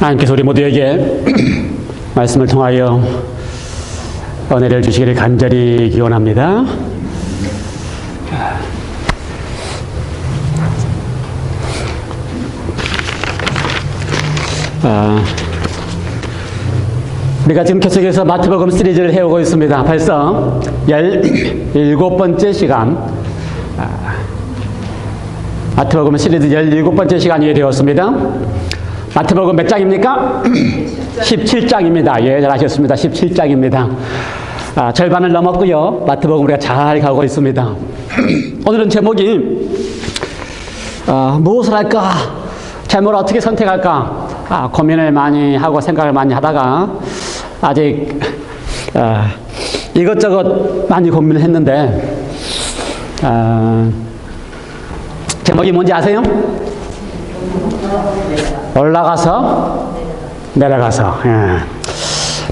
하나님께서 우리 모두에게 말씀을 통하여 은혜를 주시기를 간절히 기원합니다. 우리가 지금 계속해서 마태복음 시리즈를 해오고 있습니다. 벌써 17번째 시간, 마태복음 시리즈 17번째 시간이 되었습니다. 마태복음 몇 장입니까? 17장입니다. 예, 잘하셨습니다. 17장입니다. 절반을 넘었고요. 마태복음 우리가 잘 가고 있습니다. 오늘은 제목이 무엇을 할까? 제목을 어떻게 선택할까? 고민을 많이 하고 생각을 많이 하다가 아직 이것저것 많이 고민을 했는데 제목이 뭔지 아세요? 올라가서 내려가서.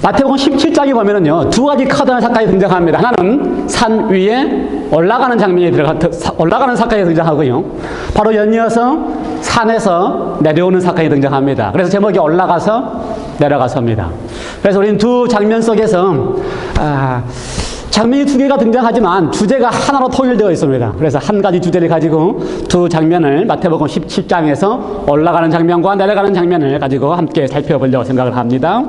마태복음 17장에 보면은요, 두 가지 커다란 사건이 등장합니다. 하나는 산 위에 올라가는 장면이 올라가는 사건이 등장하고요, 바로 연이어서 산에서 내려오는 사건이 등장합니다. 그래서 제목이 올라가서 내려가서입니다. 그래서 우리는 두 장면 속에서 장면이 두 개가 등장하지만 주제가 하나로 통일되어 있습니다. 그래서 한 가지 주제를 가지고 두 장면을 마태복음 17장에서 올라가는 장면과 내려가는 장면을 가지고 함께 살펴보려고 생각을 합니다.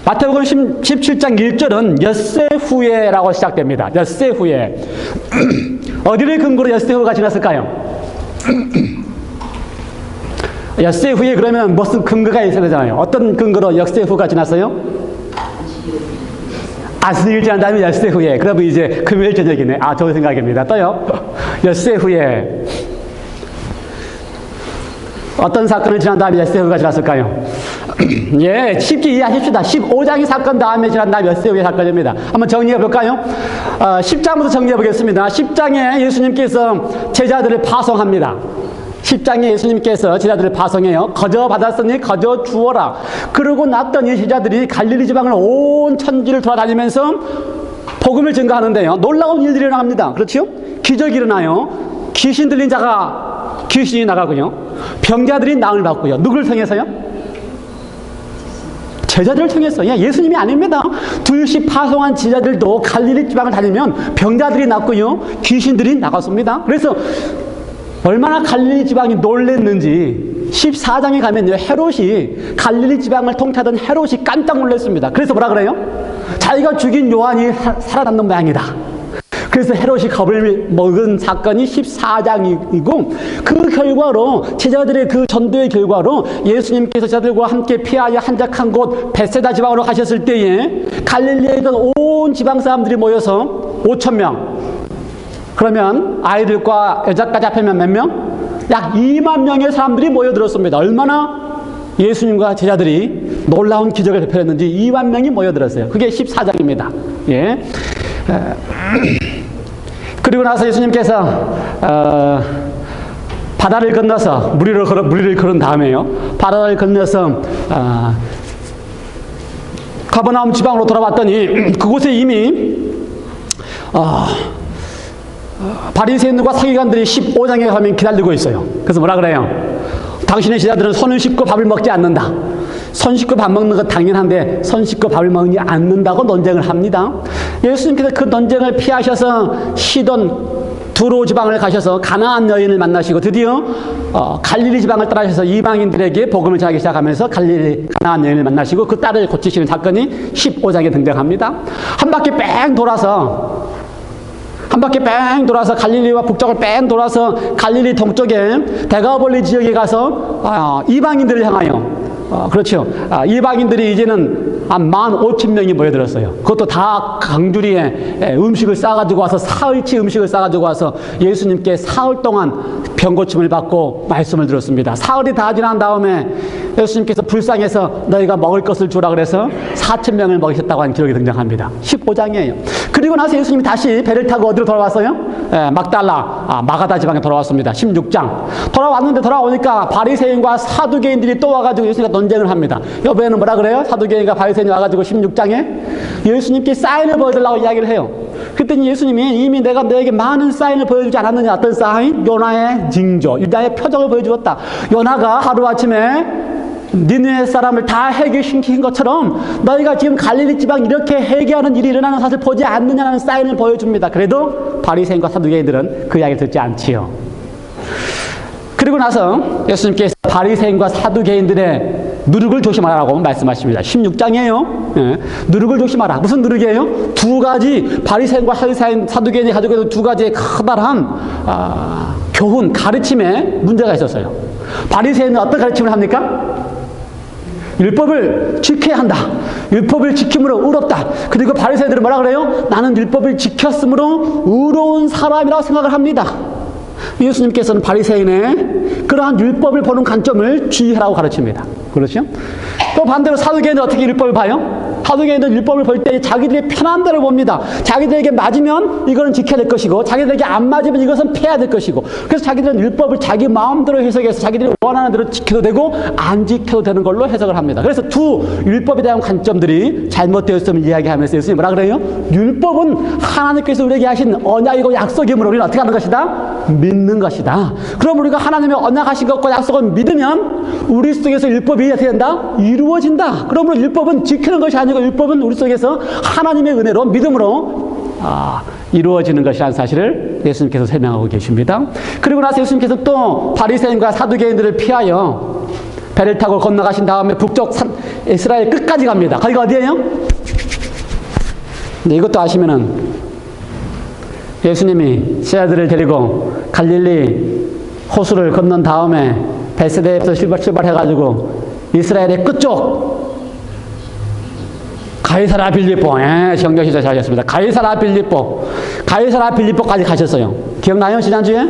마태복음 17장 1절은 엿새 후에라고 시작됩니다. 엿새 후에. 어디를 근거로 엿새 후가 지났을까요? 엿새 후에 그러면 무슨 근거가 있어야 되잖아요. 어떤 근거로 엿새 후가 지났어요? 안식일 지난 다음에 엿새 후에. 그러면 이제 금요일 저녁이네. 좋은 생각입니다. 또요. 엿새 후에. 어떤 사건을 지난 다음에 엿새 후가 지났을까요? 예, 쉽게 이해하십시다. 15장의 사건 다음에 지난 다음 엿새 후의 사건입니다. 한번 정리해 볼까요? 10장부터 정리해 보겠습니다. 10장에 예수님께서 제자들을 파송합니다. 10장에 예수님께서 제자들을 파송해요. 거저 받았으니 거저 주어라. 그러고 났더니 제자들이 갈릴리 지방을 온 천지를 돌아다니면서 복음을 증거하는데요, 놀라운 일들이 일어납니다. 그렇죠? 기적이 일어나요. 귀신 들린 자가 귀신이 나가고요, 병자들이 나음을 받고요. 누구를 통해서요? 제자들을 통해서. 예수님이 아닙니다. 둘씩 파송한 제자들도 갈릴리 지방을 다니면 병자들이 낫고요, 귀신들이 나갔습니다. 그래서 얼마나 갈릴리 지방이 놀랬는지 14장에 가면요, 헤롯이, 갈릴리 지방을 통치하던 헤롯이 깜짝 놀랐습니다. 그래서 뭐라 그래요? 자기가 죽인 요한이 살아남는 모양이다. 그래서 헤롯이 겁을 먹은 사건이 14장이고, 그 결과로 제자들의 그 전도의 결과로 예수님께서 제자들과 함께 피하여 한적한 곳 베세다 지방으로 가셨을 때에 갈릴리에 있던 온 지방 사람들이 모여서 5,000명, 그러면 아이들과 여자까지 합하면 몇 명? 약 2만 명의 사람들이 모여들었습니다. 얼마나 예수님과 제자들이 놀라운 기적을 베풀었는지 2만 명이 모여들었어요. 그게 14장입니다. 예. 그리고 나서 예수님께서 바다를 건너서 무리를 걸은 다음에요, 바다를 건너서 가버나움 지방으로 돌아왔더니 그곳에 이미 바리새인들과 서기관들이 15장에 가면 기다리고 있어요. 그래서 뭐라 그래요? 당신의 제자들은 손을 씻고 밥을 먹지 않는다. 손 씻고 밥 먹는 건 당연한데 손 씻고 밥을 먹지 않는다고 논쟁을 합니다. 예수님께서 그 논쟁을 피하셔서 시돈 두로 지방을 가셔서 가나안 여인을 만나시고 드디어 갈릴리 지방을 따라셔서 이방인들에게 복음을 전하기 시작하면서 가나안 여인을 만나시고 그 딸을 고치시는 사건이 15장에 등장합니다. 한 바퀴 뺑 돌아서 갈릴리와 북쪽을 뺑 돌아서 갈릴리 동쪽에 데가볼리 지역에 가서 이방인들을 향하여 그렇죠. 이방인들이 이제는 한 15,000명이 모여들었어요. 그것도 다 강주리에 음식을 싸가지고 와서 사흘치 음식을 싸가지고 와서 예수님께 사흘 동안 병고침을 받고 말씀을 들었습니다. 사흘이 다 지난 다음에 예수님께서 불쌍해서 너희가 먹을 것을 주라 그래서 4,000명을 먹이셨다고 하는 기록이 등장합니다. 15장이에요. 그리고 나서 예수님이 다시 배를 타고 어디로 돌아왔어요? 마가다 지방에 돌아왔습니다. 16장. 돌아왔는데 돌아오니까 바리새인과 사두개인들이 또 와가지고 예수님과 논쟁을 합니다. 여보에는 뭐라 그래요? 사두개인과 바리새인이 와가지고 16장에 예수님께 사인을 보여달라고 이야기를 해요. 그랬더니 예수님이 이미 내가 너에게 많은 사인을 보여주지 않았느냐. 어떤 사인? 요나의 징조, 요나의 표적을 보여주었다. 요나가 하루아침에 니느웨 사람을 다 해결시킨 것처럼 너희가 지금 갈릴리 지방 이렇게 해결하는 일이 일어나는 사실 보지 않느냐는 사인을 보여줍니다. 그래도 바리새인과 사두개인들은 그 이야기를 듣지 않지요. 그리고 나서 예수님께서 바리새인과 사두개인들의 누룩을 조심하라고 말씀하십니다. 16장이에요. 예. 누룩을 조심하라. 무슨 누룩이에요? 두 가지, 바리새인과 사두개인이 가지고 있는 두 가지의 커다란 교훈, 가르침에 문제가 있었어요. 바리새인은 어떤 가르침을 합니까? 율법을 지켜야 한다. 율법을 지킴으로 의롭다. 그리고 바리새인들은 뭐라 그래요? 나는 율법을 지켰으므로 의로운 사람이라고 생각을 합니다. 예수님께서는 바리새인의 그러한 율법을 보는 관점을 주의하라고 가르칩니다. 그렇죠? 또 반대로 사두개인은 어떻게 율법을 봐요? 사두개인은 율법을 볼 때 자기들이 편한 대로 봅니다. 자기들에게 맞으면 이거는 지켜야 될 것이고 자기들에게 안 맞으면 이것은 피해야 될 것이고, 그래서 자기들은 율법을 자기 마음대로 해석해서 자기들이 원하는 대로 지켜도 되고 안 지켜도 되는 걸로 해석을 합니다. 그래서 두 율법에 대한 관점들이 잘못되었음을 이야기하면서 예수님이 뭐라 그래요? 율법은 하나님께서 우리에게 하신 언약이고 약속이므로 우리는 어떻게 하는 것이다? 믿는 것이다. 그럼 우리가 하나님의 언약하신 것과 약속을 믿으면 우리 속에서 율법이 어떻게 된다? 이루어진다. 그러므로 율법은 지키는 것이 아니고 율법은 우리 속에서 하나님의 은혜로 믿음으로 이루어지는 것이라는 사실을 예수님께서 설명하고 계십니다. 그리고 나서 예수님께서 또 바리새인과 사두개인들을 피하여 배를 타고 건너가신 다음에 북쪽 이스라엘 끝까지 갑니다. 거기가 어디예요? 근데 이것도 아시면은 예수님이 제자들을 데리고 갈릴리 호수를 건넌 다음에 베스다에서 출발해가지고 이스라엘의 끝쪽 가이사랴 빌립보, 정정 시작 하셨습니다. 가이사랴 빌립보까지 가셨어요. 기억나요? 지난주에?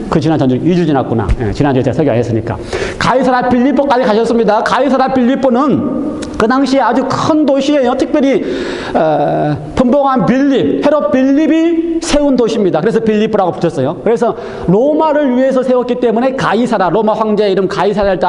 전주 2주 지났구나. 지난주에 제가 설교했으니까. 가이사랴 빌립보까지 가셨습니다. 가이사랴 빌립보는 그 당시에 아주 큰 도시예요. 특별히 분봉한 헤롯 빌립이 세운 도시입니다. 그래서 빌립보라고 붙였어요. 그래서 로마를 위해서 세웠기 때문에 가이사랴, 로마 황제의 이름 가이사랴를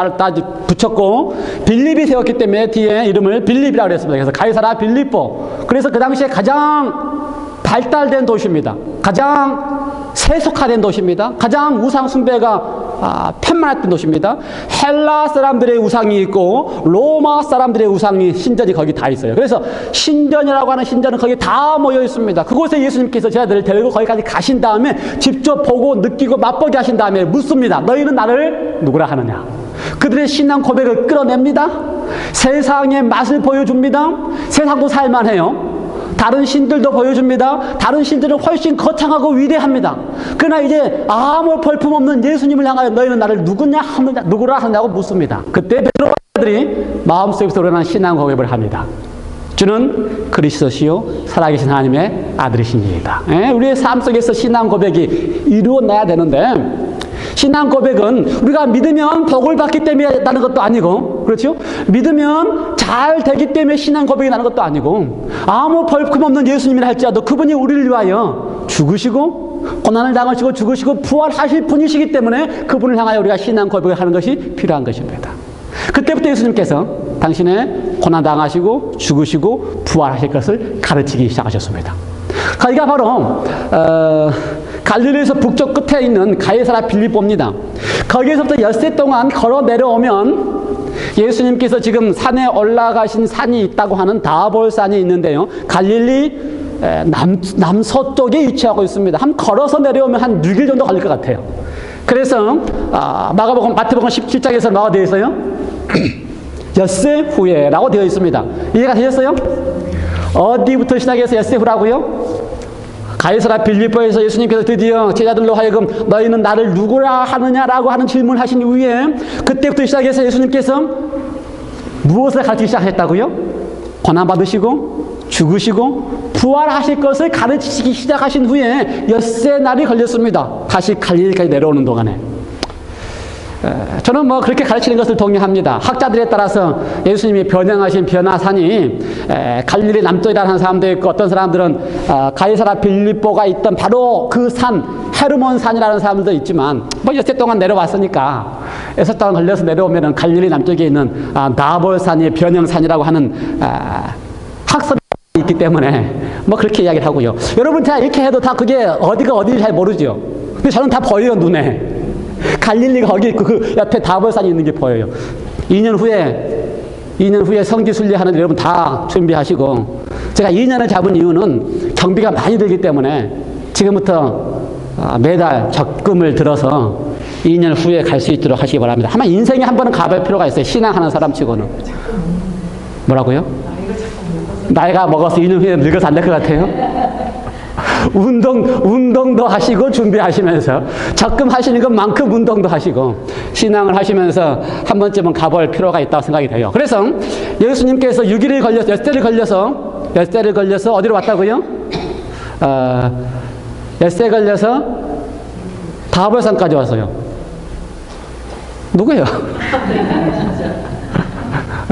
붙였고, 빌립이 세웠기 때문에 뒤에 이름을 빌립이라고 그랬습니다. 그래서 가이사랴 빌립보. 그래서 그 당시에 가장 발달된 도시입니다. 가장 세속화된 도시입니다. 가장 우상 숭배가 편만했던 도시입니다. 헬라 사람들의 우상이 있고 로마 사람들의 우상이, 신전이 거기 다 있어요. 그래서 신전이라고 하는 신전은 거기 다 모여 있습니다. 그곳에 예수님께서 제자들을 데리고 거기까지 가신 다음에 직접 보고 느끼고 맛보게 하신 다음에 묻습니다. 너희는 나를 누구라 하느냐? 그들의 신앙 고백을 끌어냅니다. 세상의 맛을 보여줍니다. 세상도 살만해요. 다른 신들도 보여줍니다. 다른 신들은 훨씬 거창하고 위대합니다. 그러나 이제 아무 볼품없는 예수님을 향하여 너희는 나를 누구라 하느냐고 묻습니다. 그때 베드로들이 마음속에서 우러나는 신앙 고백을 합니다. 주는 그리스도시요 살아계신 하나님의 아들이시니이다. 우리의 삶 속에서 신앙 고백이 이루어나야 되는데, 신앙 고백은 우리가 믿으면 복을 받기 때문에 나는 것도 아니고, 그렇죠? 믿으면 잘 되기 때문에 신앙 고백이 나는 것도 아니고, 아무 벌품없는 예수님이라 할지라도 그분이 우리를 위하여 죽으시고 고난을 당하시고 죽으시고 부활하실 분이시기 때문에 그분을 향하여 우리가 신앙 고백을 하는 것이 필요한 것입니다. 그때부터 예수님께서 당신의 고난 당하시고 죽으시고 부활하실 것을 가르치기 시작하셨습니다. 거기가 바로 갈릴리에서 북쪽 끝에 있는 가이사랴 빌립보입니다. 거기에서부터 엿새 동안 걸어 내려오면 예수님께서 지금 산에 올라가신 산이 있다고 하는 다볼산이 있는데요. 갈릴리 남서쪽에 위치하고 있습니다. 한 걸어서 내려오면 한 6일 정도 걸릴 것 같아요. 그래서 마태복음 17장에서 뭐가 되어 있어요? 엿새 후에라고 되어 있습니다. 이해가 되셨어요? 어디부터 시작해서 엿새 후라고요? 가이사랴 빌립보에서 예수님께서 드디어 제자들로 하여금 너희는 나를 누구라 하느냐라고 하는 질문을 하신 이후에 그때부터 시작해서 예수님께서 무엇을 가르치기 시작했다고요? 고난받으시고 죽으시고 부활하실 것을 가르치기 시작하신 후에 엿새 날이 걸렸습니다. 다시 갈릴리까지 내려오는 동안에. 저는 그렇게 가르치는 것을 동의합니다. 학자들에 따라서 예수님이 변형하신 변화산이 갈릴리 남쪽이라는 사람도 있고, 어떤 사람들은 가이사랴 빌립보가 있던 바로 그 산, 헤르몬 산이라는 사람들도 있지만, 엿새 동안 내려왔으니까 엿새 동안 걸려서 내려오면 갈릴리 남쪽에 있는 나볼산이 변형산이라고 하는 학설이 있기 때문에 그렇게 이야기를 하고요. 여러분 다 이렇게 해도 다 그게 어디가 어디인지 잘 모르죠. 근데 저는 다 보여요, 눈에. 갈릴리가 거기 있고 그 옆에 다볼산이 있는 게 보여요. 2년 후에 성지 순례하는 여러분 다 준비하시고, 제가 2년을 잡은 이유는 경비가 많이 들기 때문에 지금부터 매달 적금을 들어서 2년 후에 갈 수 있도록 하시기 바랍니다. 아마 인생에 한 번은 가볼 필요가 있어요. 신앙하는 사람 치고는. 뭐라고요? 나이가 먹어서 2년 후에 늙어서 안 될 것 같아요? 운동도 하시고 준비하시면서 적금하시는 것만큼 운동도 하시고 신앙을 하시면서 한 번쯤은 가볼 필요가 있다고 생각이 돼요. 그래서 예수님께서 6일을 걸려서 엿새를 걸려서 어디로 왔다고요? 엿새 걸려서 다볼산까지 왔어요. 누구예요?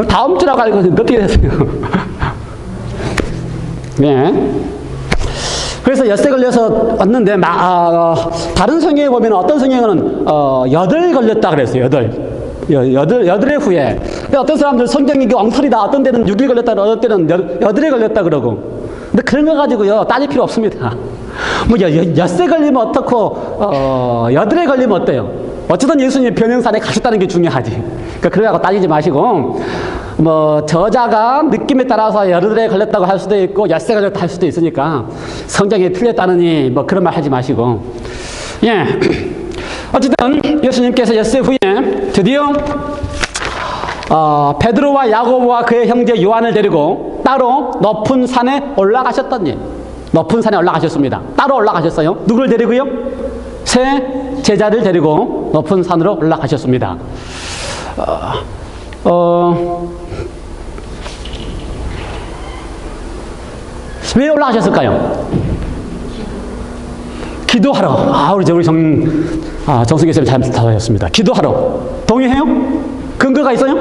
다음 주라고 알고 있는데 어떻게 됐어요? 네. 그래서 엿새 걸려서 왔는데, 다른 성경에 보면 어떤 성경은, 여덟 걸렸다 그랬어요, 여덟의 후에. 어떤 사람들 성경이 엉터리다. 어떤 데는 6일 걸렸다, 어떤 때는 여덟에 걸렸다 그러고. 근데 그런 거 가지고요, 따질 필요 없습니다. 뭐, 엿새 걸리면 어떻고, 여덟에 걸리면 어때요? 어쨌든 예수님이 변형산에 가셨다는 게 중요하지. 그러니까 그래갖고 따지지 마시고, 뭐 저자가 느낌에 따라서 여덟에 걸렸다고 할 수도 있고 엿새 걸렸다 할 수도 있으니까 성경이 틀렸다느니 뭐 그런 말 하지 마시고, 예, 어쨌든 예수님께서 엿새 후에 드디어 베드로와 야고보와 그의 형제 요한을 데리고 따로 높은 산에 올라가셨더니, 높은 산에 올라가셨습니다. 따로 올라가셨어요. 누구를 데리고요? 세 제자를 데리고 높은 산으로 올라가셨습니다. 왜 올라가셨을까요? 기도하러. 우리 정승 교수님 잘 답하셨습니다. 기도하러. 동의해요? 근거가 있어요?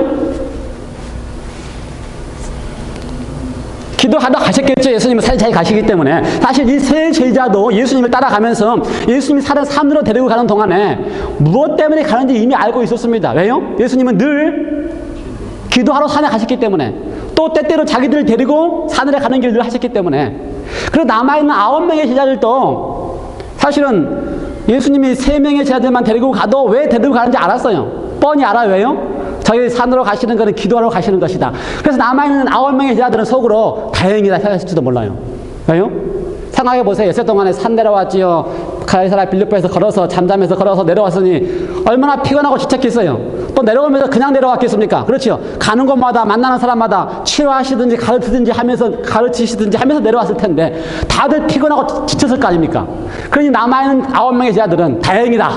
기도하러 가셨겠죠. 예수님은 산에 잘 가시기 때문에. 사실 이 세 제자도 예수님을 따라가면서 예수님이 사는 산으로 데리고 가는 동안에 무엇 때문에 가는지 이미 알고 있었습니다. 왜요? 예수님은 늘 기도하러 산에 가셨기 때문에, 또 때때로 자기들을 데리고 산에 가는 길을 늘 하셨기 때문에. 그리고 남아있는 9명의 제자들도 사실은 예수님이 3명의 제자들만 데리고 가도 왜 데리고 가는지 알았어요. 뻔히 알아요. 왜요? 저희 산으로 가시는 것은 기도하러 가시는 것이다. 그래서 남아있는 9명의 제자들은 속으로 다행이다 생각했을지도 몰라요. 왜요? 생각해 보세요. 엿새 동안에 산 내려왔지요. 가이사랴 빌립보에서 걸어서 잠잠해서 걸어서 내려왔으니 얼마나 피곤하고 지쳤겠어요. 또 내려오면서 그냥 내려왔겠습니까? 그렇죠. 가는 곳마다 만나는 사람마다 치료하시든지 가르치시든지 하면서 내려왔을 텐데 다들 피곤하고 지쳤을 거 아닙니까? 그러니 남아있는 9명의 제자들은 다행이다,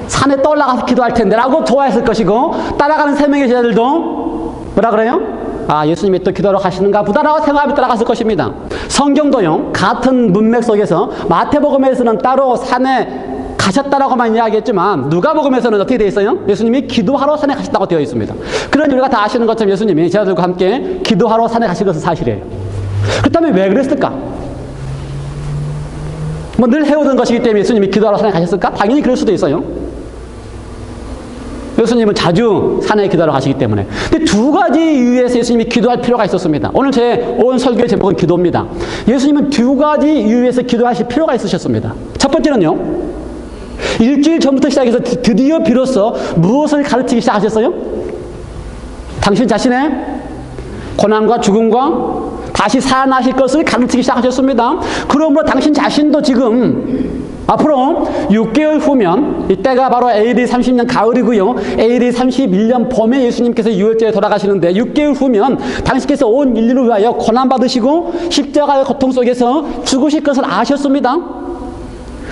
산에 또 올라가서 기도할 텐데 라고 좋아했을 것이고, 따라가는 3명의 제자들도 뭐라 그래요? 예수님이 또 기도하러 가시는가 보다라고 생각하며 따라갔을 것입니다. 성경도요, 같은 문맥 속에서 마태복음에서는 따로 산에 가셨다라고만 이야기했지만 누가복음에서는 어떻게 되어 있어요? 예수님이 기도하러 산에 가셨다고 되어 있습니다. 그러니 우리가 다 아시는 것처럼 예수님이 제자들과 함께 기도하러 산에 가신 것은 사실이에요. 그렇다면 왜 그랬을까? 뭐 늘 해오던 것이기 때문에 예수님이 기도하러 산에 가셨을까? 당연히 그럴 수도 있어요. 예수님은 자주 산에 기도하러 가시기 때문에. 근데 두 가지 이유에서 예수님이 기도할 필요가 있었습니다. 오늘 제 온 설교의 제목은 기도입니다. 예수님은 두 가지 이유에서 기도하실 필요가 있으셨습니다. 첫 번째는요, 일주일 전부터 시작해서 드디어 비로소 무엇을 가르치기 시작하셨어요? 당신 자신의 고난과 죽음과 다시 살아나실 것을 가르치기 시작하셨습니다. 그러므로 당신 자신도 지금 앞으로 6개월 후면, 이때가 바로 AD 30년 가을이고요, AD 31년 봄에 예수님께서 유월절에 돌아가시는데 6개월 후면 당신께서 온 인류를 위하여 고난받으시고 십자가의 고통 속에서 죽으실 것을 아셨습니다.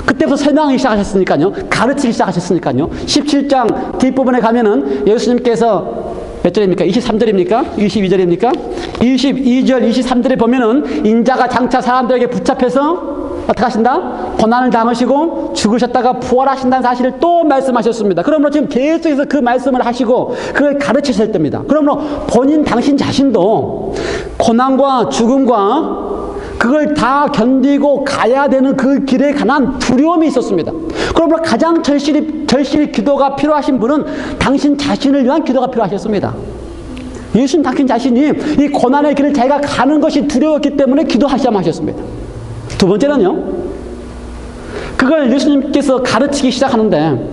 그때부터 설명하기 시작하셨으니까요, 가르치기 시작하셨으니까요. 17장 뒷부분에 가면은 예수님께서 몇 절입니까? 23절입니까? 22절입니까? 22절, 23절에 보면은 인자가 장차 사람들에게 붙잡혀서 어떻게 하신다? 고난을 당하시고 죽으셨다가 부활하신다는 사실을 또 말씀하셨습니다. 그러므로 지금 계속해서 그 말씀을 하시고 그걸 가르치실 때입니다. 그러므로 본인 당신 자신도 고난과 죽음과 그걸 다 견디고 가야 되는 그 길에 관한 두려움이 있었습니다. 그러므로 가장 절실히 기도가 필요하신 분은 당신 자신을 위한 기도가 필요하셨습니다. 예수님 당신 자신이 이 고난의 길을 자기가 가는 것이 두려웠기 때문에 기도하시자마 하셨습니다. 두 번째는요, 그걸 예수님께서 가르치기 시작하는데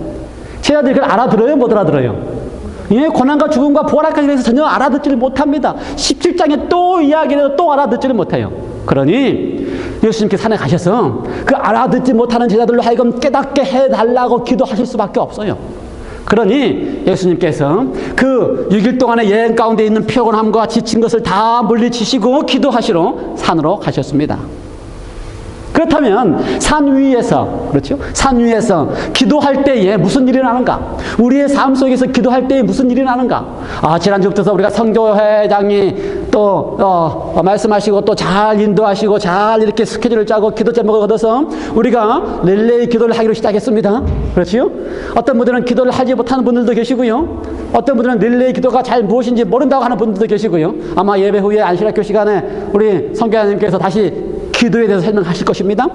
제자들이 그걸 알아들어요? 못 알아들어요? 예, 고난과 죽음과 부활까지 대해서 전혀 알아듣지를 못합니다. 17장에 또 이야기를 또 알아듣지를 못해요. 그러니 예수님께서 산에 가셔서 그 알아듣지 못하는 제자들로 하여금 깨닫게 해달라고 기도하실 수밖에 없어요. 그러니 예수님께서 그 6일 동안의 여행 가운데 있는 피곤함과 지친 것을 다 물리치시고 기도하시러 산으로 가셨습니다. 그렇다면 산 위에서, 그렇죠? 산 위에서 기도할 때에 무슨 일이 나는가? 우리의 삶 속에서 기도할 때에 무슨 일이 나는가? 지난주부터 우리가 성교회장이 또 말씀하시고 또 잘 인도하시고 잘 이렇게 스케줄을 짜고 기도 제목을 얻어서 우리가 릴레이 기도를 하기로 시작했습니다. 그렇지요? 어떤 분들은 기도를 하지 못하는 분들도 계시고요. 어떤 분들은 릴레이 기도가 잘 무엇인지 모른다고 하는 분들도 계시고요. 아마 예배 후에 안식학교 시간에 우리 성교사님께서 다시 기도에 대해서 설명하실 것입니다.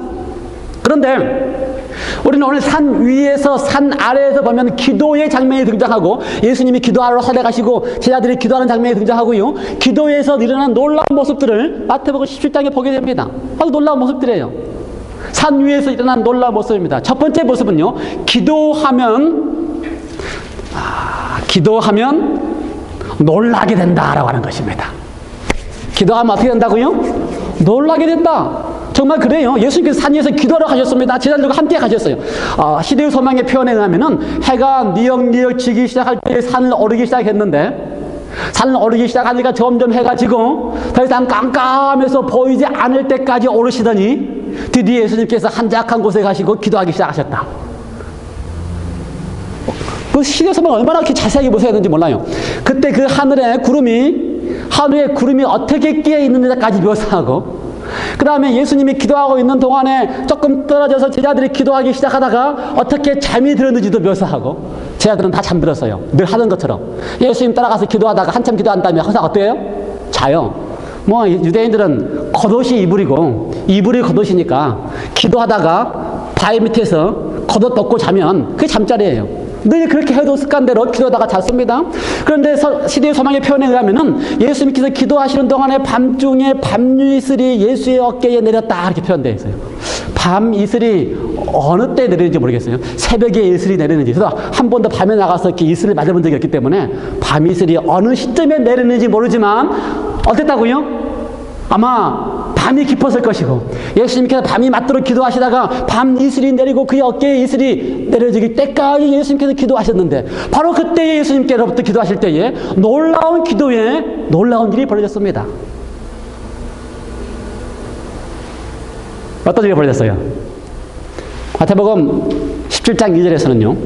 그런데 우리는 오늘 산 위에서 산 아래에서 보면 기도의 장면이 등장하고 예수님이 기도하러 산에 가시고 제자들이 기도하는 장면이 등장하고요. 기도에서 일어난 놀라운 모습들을 마태복음 17장에 보게 됩니다. 아주 놀라운 모습들이에요. 산 위에서 일어난 놀라운 모습입니다. 첫 번째 모습은요. 기도하면 놀라게 된다라고 하는 것입니다. 기도하면 어떻게 된다고요? 놀라게 된다. 정말 그래요. 예수님께서 산 위에서 기도하러 가셨습니다. 제자들과 함께 가셨어요. 시대의 소망의 표현에 의하면은 해가 니역니역 지기 시작할 때 산을 오르기 시작했는데 산을 오르기 시작하니까 점점 해가 지고 더 이상 깜깜해서 보이지 않을 때까지 오르시더니 드디어 예수님께서 한적한 곳에 가시고 기도하기 시작하셨다. 그 시대의 소망을 얼마나 이렇게 자세하게 보셔야 되는지 몰라요. 그때 그 하늘에 구름이 어떻게 끼어 있는지까지 묘사하고 그 다음에 예수님이 기도하고 있는 동안에 조금 떨어져서 제자들이 기도하기 시작하다가 어떻게 잠이 들었는지도 묘사하고 제자들은 다 잠들었어요. 늘 하던 것처럼. 예수님 따라가서 기도하다가 한참 기도한 다음에 항상 어때요? 자요. 유대인들은 겉옷이 이불이 겉옷이니까 기도하다가 바위 밑에서 겉옷 덮고 자면 그게 잠자리예요. 늘 그렇게 해도 습관대로 기도하다가 잤습니다. 그런데 시대의 소망의 표현에 의하면은 예수님께서 기도하시는 동안에 밤중에 밤이슬이 예수의 어깨에 내렸다 이렇게 표현되어 있어요. 밤이슬이 어느 때 내리는지 모르겠어요. 새벽에 이슬이 내리는지. 그래서 한 번도 밤에 나가서 이렇게 이슬을 맞아본 적이 없기 때문에 밤이슬이 어느 시점에 내리는지 모르지만 어땠다고요? 아마 밤이 깊었을 것이고 예수님께서 밤이 맞도록 기도하시다가 밤 이슬이 내리고 그의 어깨에 이슬이 내려지기 때까지 예수님께서 기도하셨는데 바로 그때 예수님께로부터 기도하실 때에 놀라운 기도에 놀라운 일이 벌어졌습니다. 어떤 일이 벌어졌어요? 마태복음 17장 2절에서는요.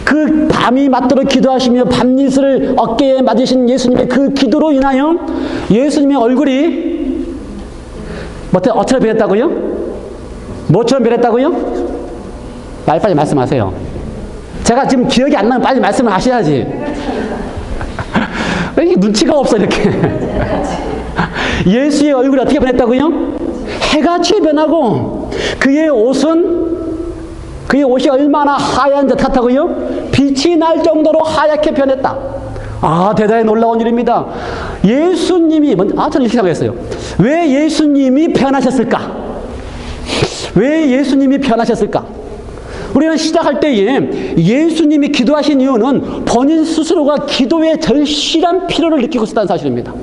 그 밤이 맞도록 기도하시며 밤이슬을 어깨에 맞으신 예수님의 그 기도로 인하여 예수님의 얼굴이 어처럼 변했다고요? 뭐처럼 변했다고요? 빨리 말씀하세요. 제가 지금 기억이 안 나면 빨리 말씀을 하셔야지. 이게 눈치가 없어 이렇게. 예수의 얼굴이 어떻게 변했다고요? 해같이 변하고 그의 옷이 얼마나 하얀 듯 같다고요? 빛이 날 정도로 하얗게 변했다. 대단히 놀라운 일입니다. 예수님이 저는 이렇게 생각했어요. 왜 예수님이 변하셨을까? 왜 예수님이 변하셨을까? 우리는 시작할 때에 예수님이 기도하신 이유는 본인 스스로가 기도에 절실한 필요를 느끼고 있었다는 사실입니다.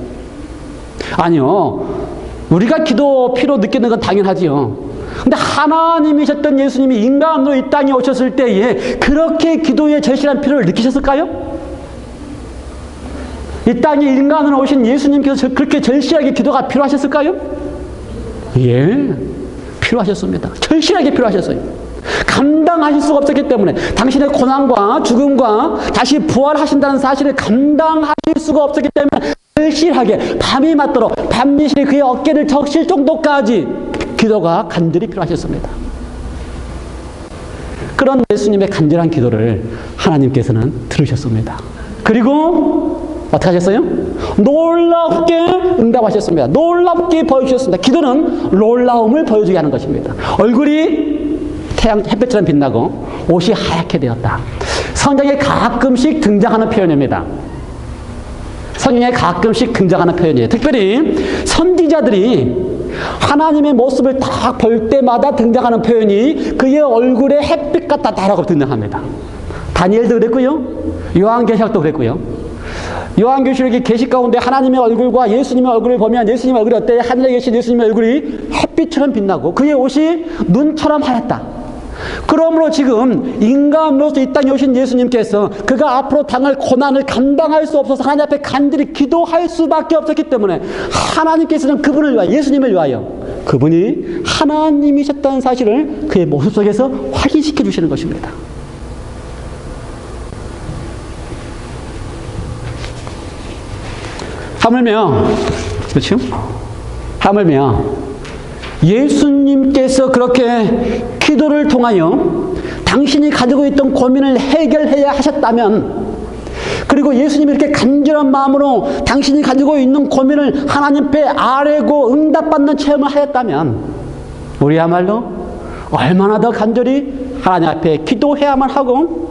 아니요. 우리가 기도 필요 느끼는 건 당연하지요. 근데 하나님이셨던 예수님이 인간으로 이 땅에 오셨을 때에 그렇게 기도에 절실한 필요를 느끼셨을까요? 이 땅에 인간으로 오신 예수님께서 그렇게 절실하게 기도가 필요하셨을까요? 예, 필요하셨습니다. 절실하게 필요하셨어요. 감당하실 수가 없었기 때문에 당신의 고난과 죽음과 다시 부활하신다는 사실을 감당하실 수가 없었기 때문에 절실하게 밤이 맞도록 밤이슬이 그의 어깨를 적실 정도까지 기도가 간절히 필요하셨습니다. 그런 예수님의 간절한 기도를 하나님께서는 들으셨습니다. 그리고 어떻게 하셨어요? 놀랍게 응답하셨습니다. 놀랍게 보여주셨습니다. 기도는 놀라움을 보여주게 하는 것입니다. 얼굴이 햇볕처럼 빛나고 옷이 하얗게 되었다. 성경에 가끔씩 등장하는 표현입니다. 성경에 가끔씩 등장하는 표현이에요. 특별히 선지자들이 하나님의 모습을 딱 볼 때마다 등장하는 표현이 그의 얼굴에 햇빛 같다라고 등장합니다. 다니엘도 그랬고요. 요한계시록도 그랬고요. 요한계시록의 계시 가운데 하나님의 얼굴과 예수님의 얼굴을 보면 예수님의 얼굴이 어때요? 하늘에 계신 예수님의 얼굴이 햇빛처럼 빛나고 그의 옷이 눈처럼 하얗다. 그러므로 지금 인간으로서 이 땅에 오신 예수님께서 그가 앞으로 당할 고난을 감당할 수 없어서 하나님 앞에 간절히 기도할 수밖에 없었기 때문에 하나님께서는 그분을 위하여, 예수님을 위하여 그분이 하나님이셨다는 사실을 그의 모습 속에서 확인시켜 주시는 것입니다. 하물며, 그렇죠? 하물며 예수님께서 그렇게 기도를 통하여 당신이 가지고 있던 고민을 해결해야 하셨다면, 그리고 예수님이 이렇게 간절한 마음으로 당신이 가지고 있는 고민을 하나님 앞에 아뢰고 응답받는 체험을 하였다면 우리야말로 얼마나 더 간절히 하나님 앞에 기도해야만 하고,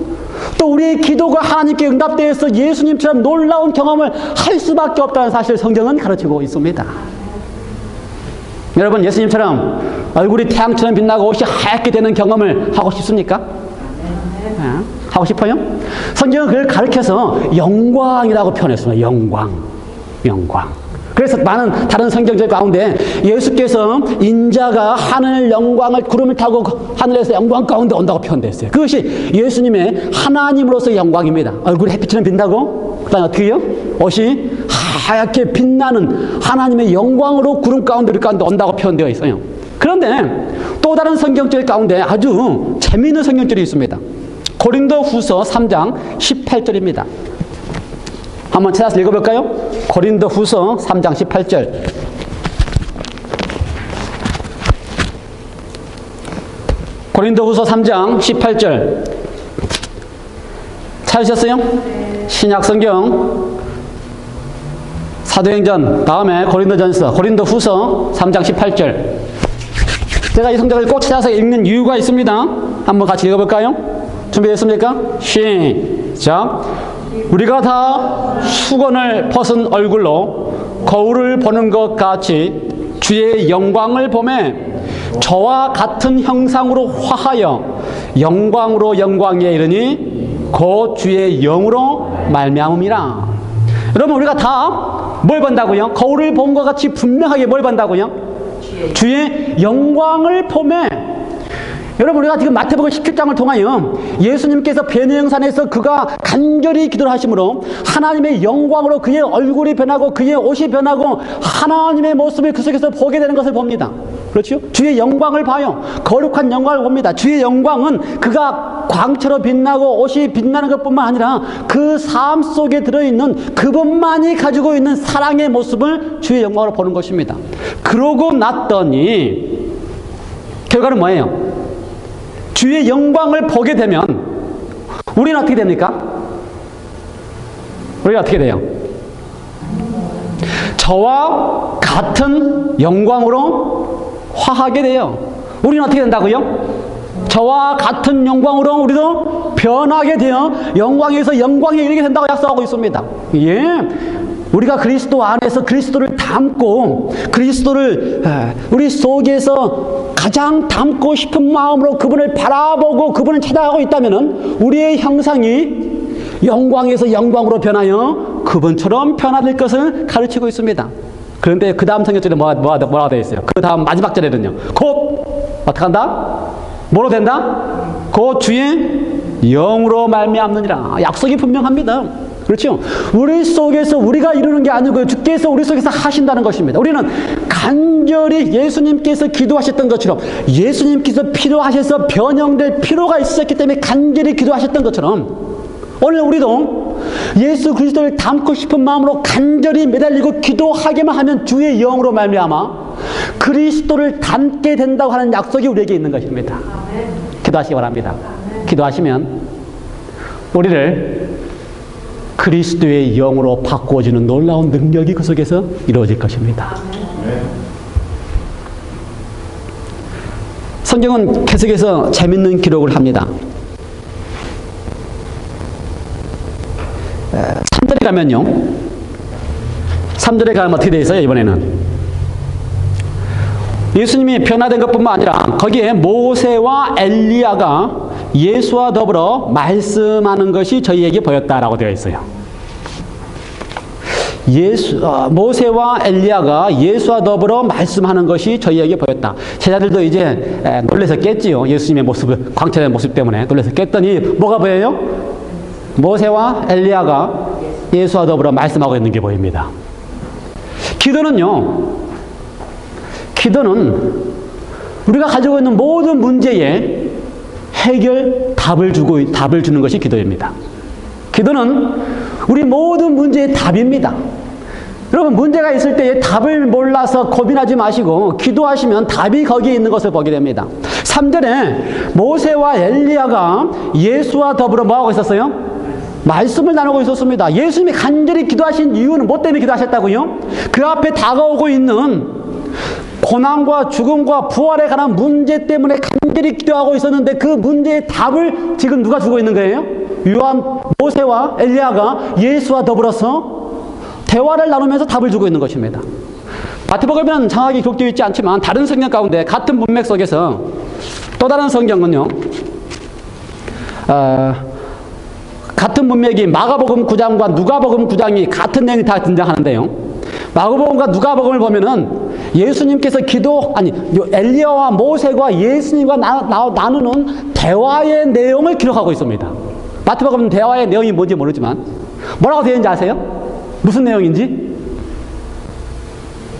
또 우리의 기도가 하나님께 응답되어서 예수님처럼 놀라운 경험을 할 수밖에 없다는 사실을 성경은 가르치고 있습니다. 여러분, 예수님처럼 얼굴이 태양처럼 빛나고 옷이 하얗게 되는 경험을 하고 싶습니까? 하고 싶어요? 성경은 그걸 가르쳐서 영광이라고 표현했습니다. 영광. 그래서 많은 다른 성경들 가운데 예수께서 인자가 하늘 영광을 구름을 타고 하늘에서 영광 가운데 온다고 표현되어 있어요. 그것이 예수님의 하나님으로서의 영광입니다. 얼굴이 햇빛처럼 빛나고, 그 다음에 어떻게 해요? 옷이 하얗게 빛나는 하나님의 영광으로 구름 가운데 우리 가운데 온다고 표현되어 있어요. 그런데 또 다른 성경절 가운데 아주 재미있는 성경절이 있습니다. 고린도후서 3장 18절입니다. 한번 찾아서 읽어볼까요? 고린도후서 3장 18절. 고린도후서 3장 18절. 찾으셨어요? 신약성경 사도행전 다음에 고린도전서, 고린도후서 3장 18절. 제가 이 성경을 꼭 찾아서 읽는 이유가 있습니다. 한번 같이 읽어볼까요? 준비됐습니까? 시작. 우리가 다 수건을 벗은 얼굴로 거울을 보는 것 같이 주의 영광을 보매 저와 같은 형상으로 화하여 영광으로 영광에 이르니 곧 주의 영으로 말미암음이라. 여러분, 우리가 다 뭘 본다고요? 거울을 본 것 같이 분명하게 뭘 본다고요? 주의 영광을 보매. 여러분, 우리가 지금 마태복음 17장을 통하여 예수님께서 베네영산에서 그가 간절히 기도를 하심으로 하나님의 영광으로 그의 얼굴이 변하고 그의 옷이 변하고 하나님의 모습을 그 속에서 보게 되는 것을 봅니다. 그렇죠? 주의 영광을 봐요. 거룩한 영광을 봅니다. 주의 영광은 그가 광처럼 빛나고 옷이 빛나는 것뿐만 아니라 그 삶 속에 들어있는 그분만이 가지고 있는 사랑의 모습을 주의 영광으로 보는 것입니다. 그러고 났더니 결과는 뭐예요? 주의 영광을 보게 되면 우리는 어떻게 됩니까? 우리가 어떻게 돼요? 저와 같은 영광으로 화하게 돼요. 우리는 어떻게 된다고요? 저와 같은 영광으로 우리도 변하게 되어 영광에서 영광에 이르게 된다고 약속하고 있습니다. 예. 우리가 그리스도 안에서 그리스도를 담고 그리스도를 우리 속에서 가장 담고 싶은 마음으로 그분을 바라보고 그분을 찾아가고 있다면 우리의 형상이 영광에서 영광으로 변하여 그분처럼 변화될 것을 가르치고 있습니다. 그런데 그 다음 성경절에 뭐가 되어 있어요? 그 다음 마지막 절에는요. 곧 어떻게 한다? 뭐로 된다? 곧 주의 영으로 말미암느니라. 약속이 분명합니다. 그렇죠? 우리 속에서 우리가 이루는 게 아니고요. 주께서 우리 속에서 하신다는 것입니다. 우리는 간절히 예수님께서 기도하셨던 것처럼 예수님께서 필요하셔서 변형될 필요가 있었기 때문에 간절히 기도하셨던 것처럼 오늘 우리도 예수 그리스도를 닮고 싶은 마음으로 간절히 매달리고 기도하게만 하면 주의 영으로 말미암아 그리스도를 닮게 된다고 하는 약속이 우리에게 있는 것입니다. 기도하시기 바랍니다. 기도하시면 우리를 그리스도의 영으로 바꾸어주는 놀라운 능력이 그 속에서 이루어질 것입니다. 성경은 계속해서 재밌는 기록을 합니다. 3절에 가면요. 3절에 가면 어떻게 되어 있어요? 이번에는 예수님이 변화된 것뿐만 아니라 거기에 모세와 엘리야가 예수와 더불어 말씀하는 것이 저희에게 보였다라고 되어 있어요. 모세와 엘리야가 예수와 더불어 말씀하는 것이 저희에게 보였다. 제자들도 이제 놀라서 깼지요. 예수님의 모습을, 광채의 모습 때문에 놀라서 깼더니 뭐가 보여요? 모세와 엘리야가 예수와 더불어 말씀하고 있는 게 보입니다. 기도는 우리가 가지고 있는 모든 문제에 답을 주는 것이 기도입니다. 기도는 우리 모든 문제의 답입니다. 여러분, 문제가 있을 때에 답을 몰라서 고민하지 마시고 기도하시면 답이 거기에 있는 것을 보게 됩니다. 3절에 모세와 엘리야가 예수와 더불어 뭐하고 있었어요? 말씀을 나누고 있었습니다. 예수님이 간절히 기도하신 이유는 뭐 때문에 기도하셨다고요? 그 앞에 다가오고 있는 고난과 죽음과 부활에 관한 문제 때문에 간절히 기도하고 있었는데 그 문제의 답을 지금 누가 주고 있는 거예요? 모세와 엘리야가 예수와 더불어서 대화를 나누면서 답을 주고 있는 것입니다. 마태복음에는 정확히 기록되어 있지 않지만 다른 성경 가운데 같은 문맥 속에서 또 다른 성경은요, 같은 문맥이 마가복음 9장과 누가복음 9장이 같은 내용이 다 등장하는데요. 마가복음과 누가복음을 보면은 예수님께서 엘리야와 모세가 예수님과 나누는 대화의 내용을 기록하고 있습니다. 마태복음은 대화의 내용이 뭔지 모르지만 뭐라고 되어 있는지 아세요? 무슨 내용인지?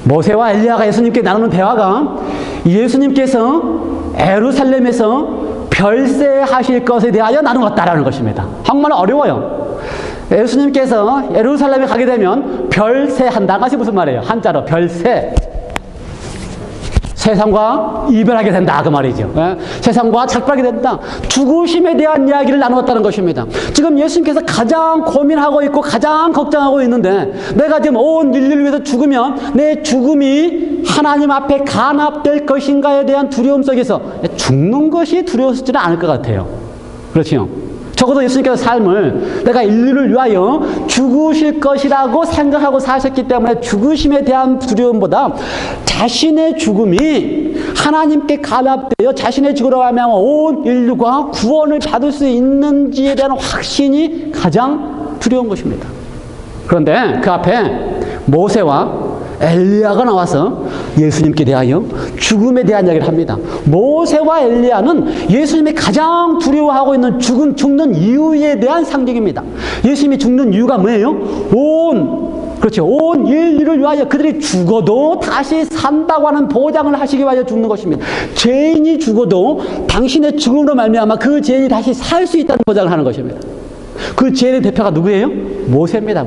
모세와 엘리야가 예수님께 나누는 대화가 예수님께서 예루살렘에서 별세하실 것에 대하여 나누었다라는 것입니다. 한국말은 어려워요. 예수님께서 예루살렘에 가게 되면 별세한다. 것이 무슨 말이에요? 한자로 별세. 세상과 이별하게 된다, 그 말이죠. 세상과 작별하게 된다. 죽으심에 대한 이야기를 나누었다는 것입니다. 지금 예수님께서 가장 고민하고 있고 가장 걱정하고 있는데 내가 지금 온 인류를 위해서 죽으면 내 죽음이 하나님 앞에 간합될 것인가에 대한 두려움 속에서 죽는 것이 두려웠지는 않을 것 같아요. 그렇죠? 적어도 예수님께서 삶을 내가 인류를 위하여 죽으실 것이라고 생각하고 사셨기 때문에 죽으심에 대한 두려움보다 자신의 죽음이 하나님께 간합되어 자신의 죽으로 하면 온 인류가 구원을 받을 수 있는지에 대한 확신이 가장 두려운 것입니다. 그런데 그 앞에 모세와 엘리야가 나와서 예수님께 대하여 죽음에 대한 이야기를 합니다. 모세와 엘리야는 예수님이 가장 두려워하고 있는 죽는 이유에 대한 상징입니다. 예수님이 죽는 이유가 뭐예요? 온 인류를 위하여 그들이 죽어도 다시 산다고 하는 보장을 하시기 위하여 죽는 것입니다. 죄인이 죽어도 당신의 죽음으로 말미암아 그 죄인이 다시 살 수 있다는 보장을 하는 것입니다. 그 죄인의 대표가 누구예요? 모세입니다.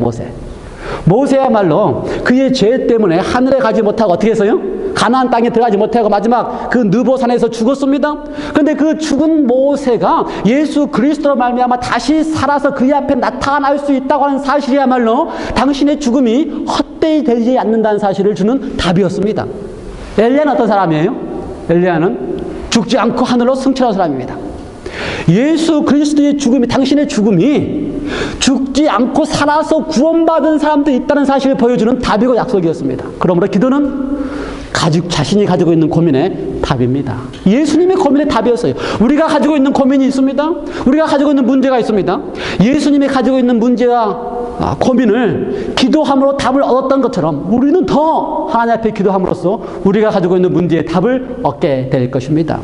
모세야말로 그의 죄 때문에 하늘에 가지 못하고 어떻게 했어요? 가나안 땅에 들어가지 못하고 마지막 그 느보산에서 죽었습니다. 그런데 그 죽은 모세가 예수 그리스도로 말미암아 다시 살아서 그의 앞에 나타날 수 있다고 하는 사실이야말로 당신의 죽음이 헛되이 되지 않는다는 사실을 주는 답이었습니다. 엘리야는 어떤 사람이에요? 엘리야는 죽지 않고 하늘로 승천한 사람입니다. 예수 그리스도의 죽음이, 당신의 죽음이 죽지 않고 살아서 구원받은 사람도 있다는 사실을 보여주는 답이고 약속이었습니다. 그러므로 기도는 자신이 가지고 있는 고민의 답입니다. 예수님의 고민의 답이었어요. 우리가 가지고 있는 고민이 있습니다. 우리가 가지고 있는 문제가 있습니다. 예수님이 가지고 있는 문제와 고민을 기도함으로 답을 얻었던 것처럼 우리는 더 하나님 앞에 기도함으로써 우리가 가지고 있는 문제의 답을 얻게 될 것입니다.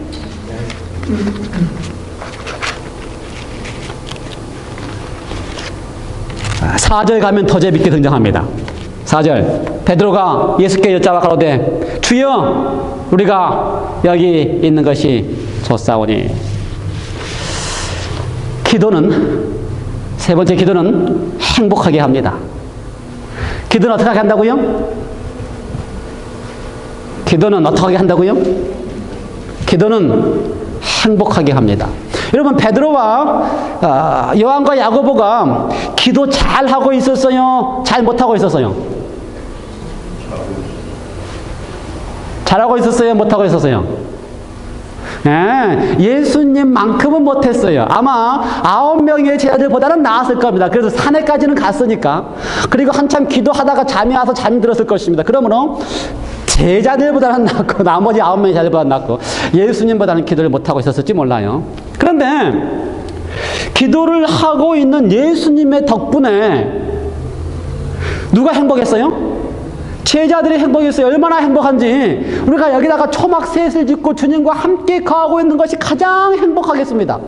4절 가면 더 재밌게 등장합니다. 4절 베드로가 예수께 여짜와 가로되 주여 우리가 여기 있는 것이 좋사오니. 기도는, 세 번째 기도는 행복하게 합니다. 기도는 어떻게 한다고요? 기도는 어떻게 한다고요? 기도는 행복하게 합니다. 여러분, 베드로와 요한과 야고보가 기도 잘하고 있었어요? 잘 못하고 있었어요? 잘하고 있었어요? 못하고 있었어요? 예수님만큼은 못했어요. 아마 9명의 제자들보다는 나았을 겁니다. 그래서 산에까지는 갔으니까. 그리고 한참 기도하다가 잠이 와서 잠이 들었을 것입니다. 그러므로 제자들보다는 낫고 나머지 9명의 제자들보다는 낫고 예수님보다는 기도를 못하고 있었을지 몰라요. 그런데 기도를 하고 있는 예수님의 덕분에 누가 행복했어요? 제자들이 행복했어요. 얼마나 행복한지 우리가 여기다가 초막셋을 짓고 주님과 함께 거하고 있는 것이 가장 행복하겠습니다.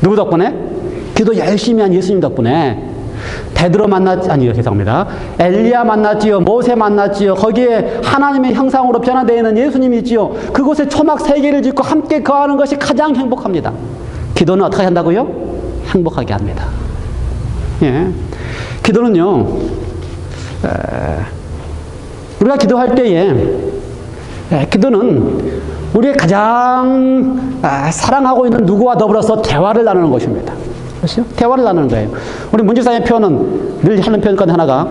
누구 덕분에? 기도 열심히 한 예수님 덕분에. 베드로 만났지, 아니요, 죄송합니다. 엘리야 만났지요. 모세 만났지요. 거기에 하나님의 형상으로 변화되어 있는 예수님이 있지요. 그곳에 초막 3개를 짓고 함께 거하는 것이 가장 행복합니다. 기도는 어떻게 한다고요? 행복하게 합니다. 예. 기도는요, 우리가 기도할 때에, 기도는 우리의 가장 사랑하고 있는 누구와 더불어서 대화를 나누는 것입니다. 그렇죠? 대화를 나누는 거예요. 우리 문지사의 표현은 늘 하는 표현 중 하나가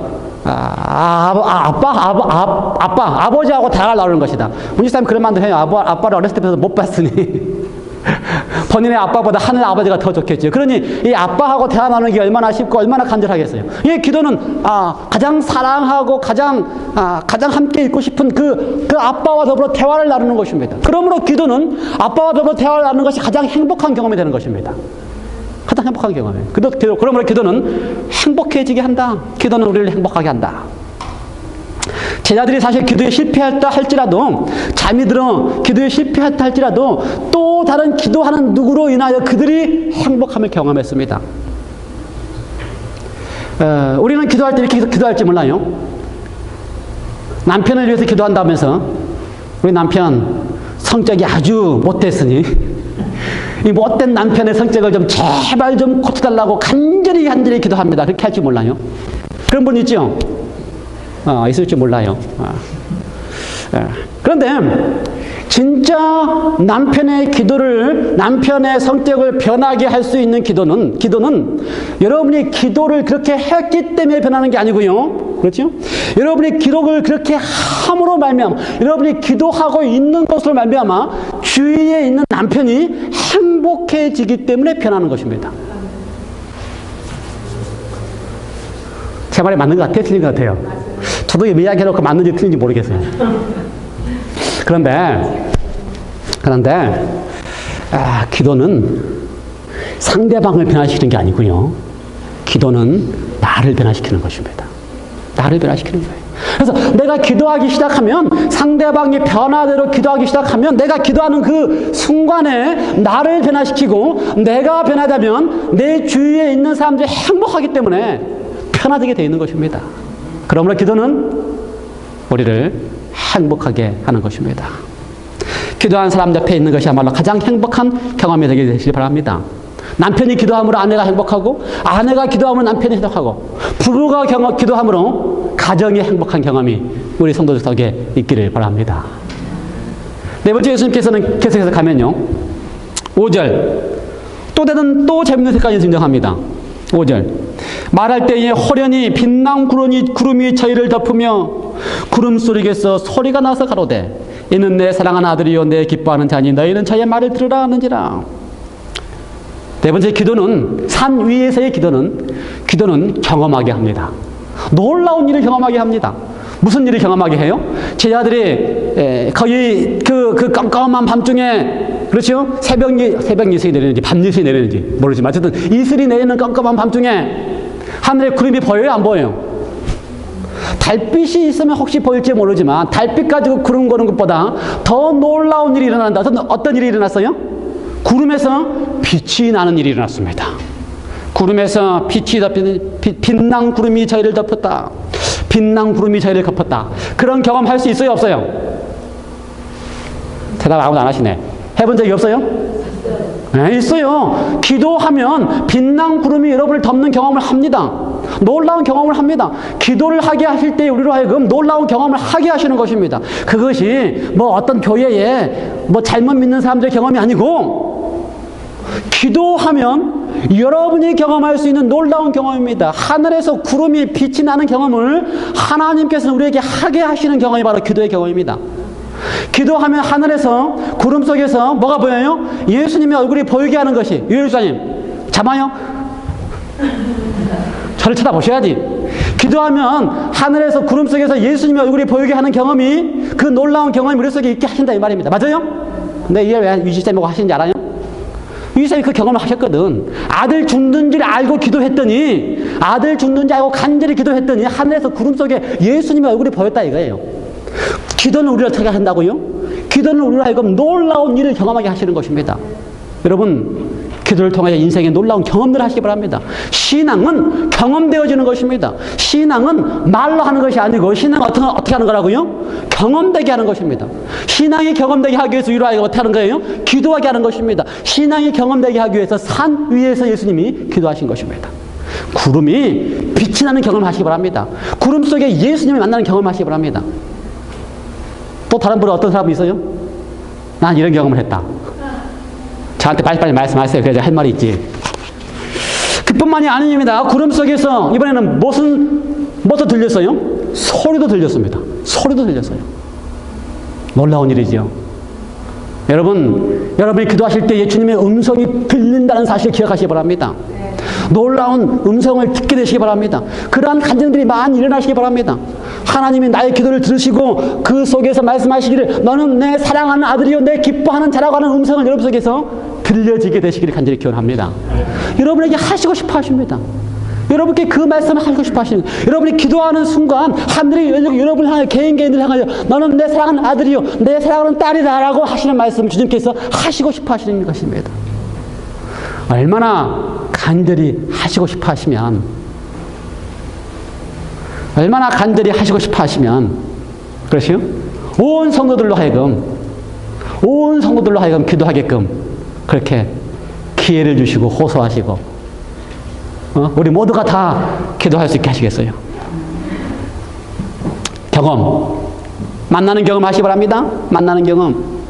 아버지하고 대화를 나누는 것이다. 문지사님 그런 말도 해요. 아빠를 어렸을 때부터 못 봤으니 본인의 아빠보다 하늘 아버지가 더 좋겠죠. 그러니 이 아빠하고 대화 나누는 게 얼마나 쉽고 얼마나 간절하겠어요. 이 기도는 가장 사랑하고 가장 함께 있고 싶은 그 아빠와 더불어 대화를 나누는 것입니다. 그러므로 기도는 아빠와 더불어 대화를 나누는 것이 가장 행복한 경험이 되는 것입니다. 가장 행복한 경험이에요. 그러므로 기도는 행복해지게 한다. 기도는 우리를 행복하게 한다. 제자들이 사실 기도에 실패했다 할지라도, 잠이 들어 기도에 실패했다 할지라도 또 다른 기도하는 누구로 인하여 그들이 행복함을 경험했습니다. 우리는 기도할 때 이렇게 기도할지 몰라요. 남편을 위해서 기도한다면서 우리 남편 성격이 아주 못됐으니 이 못된 남편의 성격을 좀 제발 좀 고쳐달라고 간절히 기도합니다. 그렇게 할지 몰라요. 그런 분 있죠? 있을지 몰라요. 그런데 진짜 남편의 성격을 변하게 할 수 있는 기도는 여러분이 기도를 그렇게 했기 때문에 변하는 게 아니고요. 그렇죠? 여러분이 기도를 그렇게 함으로 말미암아, 여러분이 기도하고 있는 것으로 말미암아 주위에 있는 남편이 행복해지기 때문에 변하는 것입니다. 제 말이 맞는 것 같아요? 틀린 것 같아요? 저도 이야기해놓고 맞는지 틀린지 모르겠어요. 그런데 기도는 상대방을 변화시키는 게 아니고요. 기도는 나를 변화시키는 것입니다. 나를 변화시키는 거예요. 그래서 내가 기도하기 시작하면, 상대방이 변화대로 기도하기 시작하면 내가 기도하는 그 순간에 나를 변화시키고, 내가 변화되면 내 주위에 있는 사람들이 행복하기 때문에 편하게 되어 있는 것입니다. 그러므로 기도는 우리를 행복하게 하는 것입니다. 기도하는 사람 옆에 있는 것이야말로 가장 행복한 경험이 되게 되시기 바랍니다. 남편이 기도함으로 아내가 행복하고, 아내가 기도함으로 남편이 행복하고, 부부가 기도함으로 가정이 행복한 경험이 우리 성도들 속에 있기를 바랍니다. 네 번째, 예수님께서는 계속해서 가면요, 5절 또 재밌는 색깔이 등장합니다. 5절 말할 때에 호련히 빛난 구름이 저희를 덮으며 구름 속에서 소리가 나서 가로되 이는 내 사랑하는 아들이요 내 기뻐하는 자니 너희는 저의 말을 들으라 하는지라. 네 번째, 기도는, 산 위에서의 기도는 경험하게 합니다. 놀라운 일을 경험하게 합니다. 무슨 일을 경험하게 해요? 제자들이 거의 그 깜깜한 밤중에, 그렇죠? 새벽 이슬이 내리는지 밤 이슬이 내리는지 모르지만 어쨌든 이슬이 내리는 깜깜한 밤중에 하늘에 구름이 보여요? 안 보여요? 달빛이 있으면 혹시 보일지 모르지만 달빛 가지고 구름 거는 것보다 더 놀라운 일이 일어난다. 어떤 일이 일어났어요? 구름에서 빛이 나는 일이 일어났습니다. 구름에서 빛이 덮이는, 빛난 구름이 저희를 덮었다. 빛난 구름이 저희를 덮었다. 그런 경험 할 수 있어요? 없어요? 대답 아무도 안 하시네. 해본 적이 없어요? 네, 있어요. 기도하면 빛난 구름이 여러분을 덮는 경험을 합니다. 놀라운 경험을 합니다. 기도를 하게 하실 때 우리로 하여금 놀라운 경험을 하게 하시는 것입니다. 그것이 어떤 교회에 잘못 믿는 사람들의 경험이 아니고, 기도하면 여러분이 경험할 수 있는 놀라운 경험입니다. 하늘에서 구름이 빛이 나는 경험을 하나님께서 우리에게 하게 하시는 경험이 바로 기도의 경험입니다. 기도하면 하늘에서 구름 속에서 뭐가 보여요? 예수님의 얼굴이 보이게 하는 것이. 유일사님 잠아요? 저를 쳐다보셔야지. 기도하면 하늘에서 구름 속에서 예수님의 얼굴이 보이게 하는 경험이, 그 놀라운 경험이 우리 속에 있게 하신다 이 말입니다. 맞아요? 근데 이게 왜 유지쌤하고 하시는지 알아요? 이사님이 그 경험을 하셨거든. 아들 죽는 줄 알고 기도했더니, 아들 죽는 줄 알고 간절히 기도했더니 하늘에서 구름 속에 예수님의 얼굴이 보였다 이거예요. 기도는 우리를 어떻게 한다고요? 기도는 우리로 하여금 놀라운 일을 경험하게 하시는 것입니다. 여러분, 기도를 통하여 인생의 놀라운 경험들을 하시기 바랍니다. 신앙은 경험되어지는 것입니다. 신앙은 말로 하는 것이 아니고, 신앙은 어떻게 하는 거라고요? 경험되게 하는 것입니다. 신앙이 경험되게 하기 위해서 위로 하여 어떻게 하는 거예요? 기도하게 하는 것입니다. 신앙이 경험되게 하기 위해서 산 위에서 예수님이 기도하신 것입니다. 구름이 빛이 나는 경험을 하시기 바랍니다. 구름 속에 예수님을 만나는 경험을 하시기 바랍니다. 또 다른 분은 어떤 사람이 있어요? 난 이런 경험을 했다. 저한테 빨리빨리 말씀하세요. 그래야 할 말이 있지. 그뿐만이 아닙니다. 구름 속에서 이번에는 무엇도 들렸어요? 소리도 들렸습니다. 소리도 들렸어요. 놀라운 일이죠. 여러분이 기도하실 때 예수님의 음성이 들린다는 사실을 기억하시기 바랍니다. 놀라운 음성을 듣게 되시기 바랍니다. 그러한 간증들이 많이 일어나시기 바랍니다. 하나님이 나의 기도를 들으시고 그 속에서 말씀하시기를 너는 내 사랑하는 아들이요 내 기뻐하는 자라고 하는 음성을 여러분 속에서 들려지게 되시기를 간절히 기원합니다. 여러분에게 하시고 싶어 하십니다. 여러분께 그 말씀을 하시고 싶어 하시는 거예요. 여러분이 기도하는 순간 하늘이 여러분을 향하여 개인을 향하여 너는 내 사랑하는 아들이요 내 사랑하는 딸이다 라고 하시는 말씀을 주님께서 하시고 싶어 하시는 것입니다. 얼마나 간절히 하시고 싶어 하시면 그러시요? 온 성도들로 하여금 기도하게끔 그렇게 기회를 주시고 호소하시고 우리 모두가 다 기도할 수 있게 하시겠어요? 경험, 만나는 경험 하시기 바랍니다. 만나는 경험.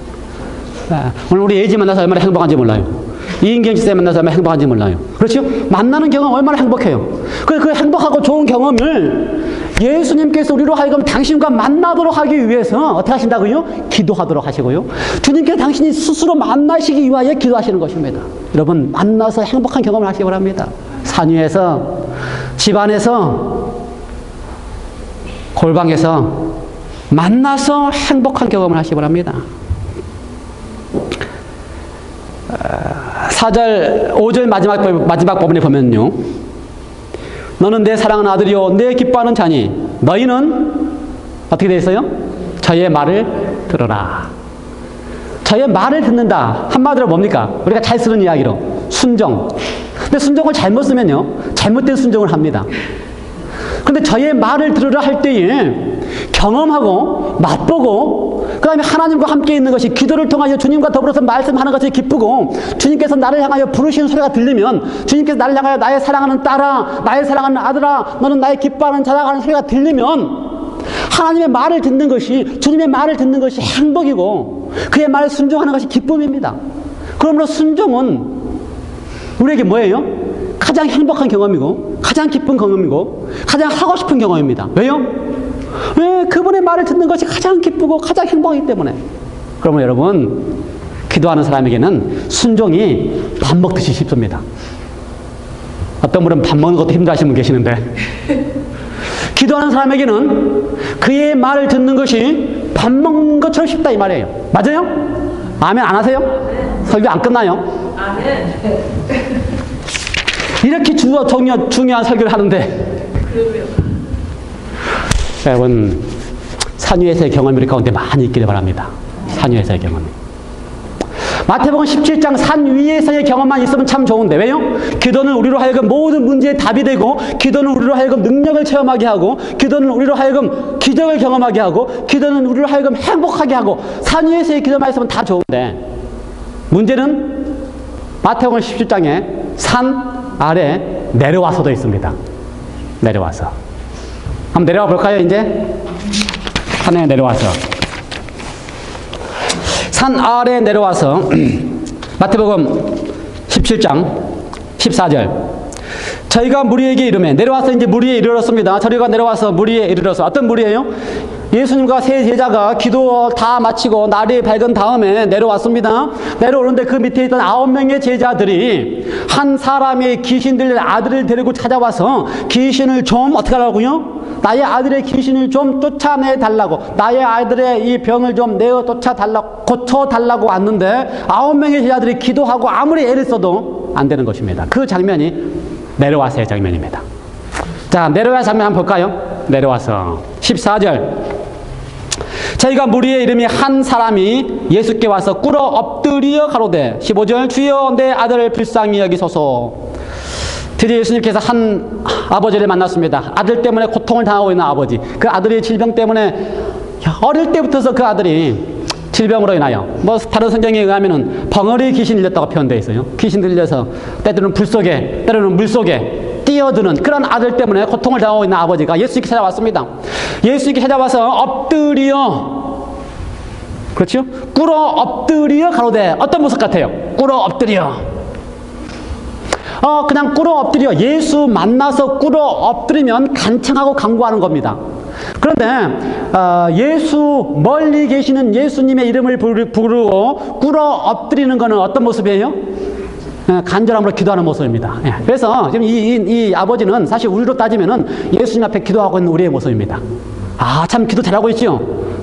오늘 우리 예지 만나서 얼마나 행복한지 몰라요. 이인경 지사 만나서 얼마나 행복한지 몰라요. 그렇죠? 만나는 경험 얼마나 행복해요. 그 행복하고 좋은 경험을 예수님께서 우리로 하여금 당신과 만나도록 하기 위해서 어떻게 하신다고요? 기도하도록 하시고요. 주님께서 당신이 스스로 만나시기 위하여 기도하시는 것입니다. 여러분, 만나서 행복한 경험을 하시기 바랍니다. 산 위에서, 집안에서, 골방에서 만나서 행복한 경험을 하시기 바랍니다. 4절, 5절 마지막 부분에 보면요. 너는 내 사랑하는 아들이요 내 기뻐하는 자니 너희는 어떻게 되어 있어요? 저의 말을 들어라. 저의 말을 듣는다. 한마디로 뭡니까? 우리가 잘 쓰는 이야기로 순종. 근데 순종을 잘못 쓰면요 잘못된 순종을 합니다. 그런데 저의 말을 들으라 할 때에 경험하고 맛보고 그 다음에 하나님과 함께 있는 것이 기도를 통하여 주님과 더불어서 말씀하는 것이 기쁘고 주님께서 나를 향하여 부르시는 소리가 들리면 주님께서 나를 향하여 나의 사랑하는 딸아 나의 사랑하는 아들아 너는 나의 기뻐하는 자라 하는 소리가 들리면 하나님의 말을 듣는 것이 주님의 말을 듣는 것이 행복이고 그의 말을 순종하는 것이 기쁨입니다. 그러므로 순종은 우리에게 뭐예요? 가장 행복한 경험이고 가장 기쁜 경험이고 가장 하고 싶은 경험입니다. 왜요? 왜? 그분의 말을 듣는 것이 가장 기쁘고 가장 행복하기 때문에. 그러면 여러분 기도하는 사람에게는 순종이 밥 먹듯이 쉽습니다. 어떤 분은 밥 먹는 것도 힘들어하시는 분 계시는데 기도하는 사람에게는 그의 말을 듣는 것이 밥 먹는 것처럼 쉽다 이 말이에요. 맞아요? 아멘 안 하세요? 설교 안 끝나요? 아멘. 이렇게 중요한 설교를 하는데 여러분 산 위에서의 경험이 우리 가운데 많이 있기를 바랍니다. 산 위에서의 경험. 마태복음 17장 산 위에서의 경험만 있으면 참 좋은데 왜요? 기도는 우리로 하여금 모든 문제의 답이 되고 기도는 우리로 하여금 능력을 체험하게 하고 기도는 우리로 하여금 기적을 경험하게 하고 기도는 우리로 하여금 행복하게 하고 산 위에서의 기도만 있으면 다 좋은데 문제는 마태복음 17장에 산 아래 내려와서도 있습니다. 내려와서 한번 내려와 볼까요? 이제 산에 내려와서 산 아래 내려와서 마태복음 17장 14절 저희가 무리에게 이르매 내려와서 이제 무리에 이르렀습니다. 저희가 내려와서 무리에 이르러서 어떤 무리예요? 예수님과 세 제자가 기도 다 마치고 날이 밝은 다음에 내려왔습니다. 내려오는데 그 밑에 있던 9명의 제자들이 한 사람의 귀신 들린 아들을 데리고 찾아와서 귀신을 좀 어떻게 하라고요? 나의 아들의 귀신을 좀 쫓아내달라고, 나의 아들의 이 병을 좀 고쳐달라고 왔는데 9명의 제자들이 기도하고 아무리 애를 써도 안 되는 것입니다. 그 장면이 내려와서의 장면입니다. 자, 내려와서 장면 한번 볼까요? 내려와서 14절. 저희가 무리의 이름이 한 사람이 예수께 와서 꿇어 엎드려 가로되 15절 주여 내 아들을 불쌍히 여기소서. 드디어 예수님께서 한 아버지를 만났습니다. 아들 때문에 고통을 당하고 있는 아버지. 그 아들의 질병 때문에 어릴 때부터서 그 아들이 질병으로 인하여 다른 성경에 의하면은 벙어리 귀신이 들렸다고 표현되어 있어요. 귀신 들려서 때로는 불 속에 때로는 물 속에 뛰어드는 그런 아들 때문에 고통을 당하고 있는 아버지가 예수님께 찾아왔습니다. 예수님께 찾아와서 엎드려, 그렇죠? 꿇어 엎드려 가로되. 어떤 모습 같아요? 꿇어 엎드려. 그냥 꿇어 엎드려. 예수 만나서 꿇어 엎드리면 간청하고 간구하는 겁니다. 그런데 예수 멀리 계시는 예수님의 이름을 부르고 꿇어 엎드리는 것은 어떤 모습이에요? 간절함으로 기도하는 모습입니다. 그래서 지금 이 아버지는 사실 우리로 따지면은 예수님 앞에 기도하고 있는 우리의 모습입니다. 참 기도 잘하고 있죠?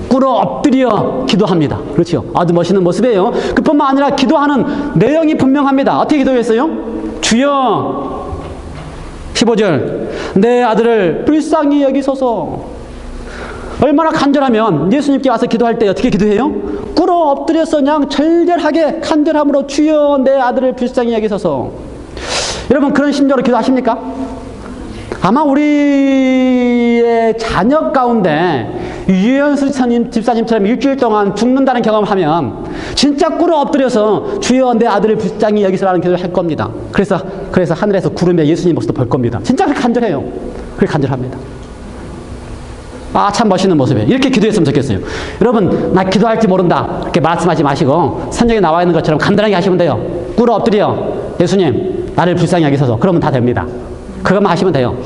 꿇어 엎드려 기도합니다. 그렇죠? 아주 멋있는 모습이에요. 그뿐만 아니라 기도하는 내용이 분명합니다. 어떻게 기도했어요? 주여 15절 내 아들을 불쌍히 여기소서. 얼마나 간절하면 예수님께 와서 기도할 때 어떻게 기도해요? 꿇어 엎드려서 그냥 절절하게 간절함으로 주여 내 아들을 불쌍히 여기소서. 여러분 그런 심정으로 기도하십니까? 아마 우리의 자녀 가운데 유현수 집사님처럼 일주일 동안 죽는다는 경험을 하면 진짜 꿇어 엎드려서 주여 내 아들을 불쌍히 여기소라는 기도를 할 겁니다. 그래서 하늘에서 구름에 예수님 모습도 볼 겁니다. 진짜 그렇게 간절해요. 그렇게 간절합니다. 참 멋있는 모습이에요. 이렇게 기도했으면 좋겠어요. 여러분, 나 기도할지 모른다. 이렇게 말씀하지 마시고, 성경에 나와 있는 것처럼 간단하게 하시면 돼요. 꿇어 엎드려. 예수님, 나를 불쌍히 여기소서. 그러면 다 됩니다. 그것만 하시면 돼요.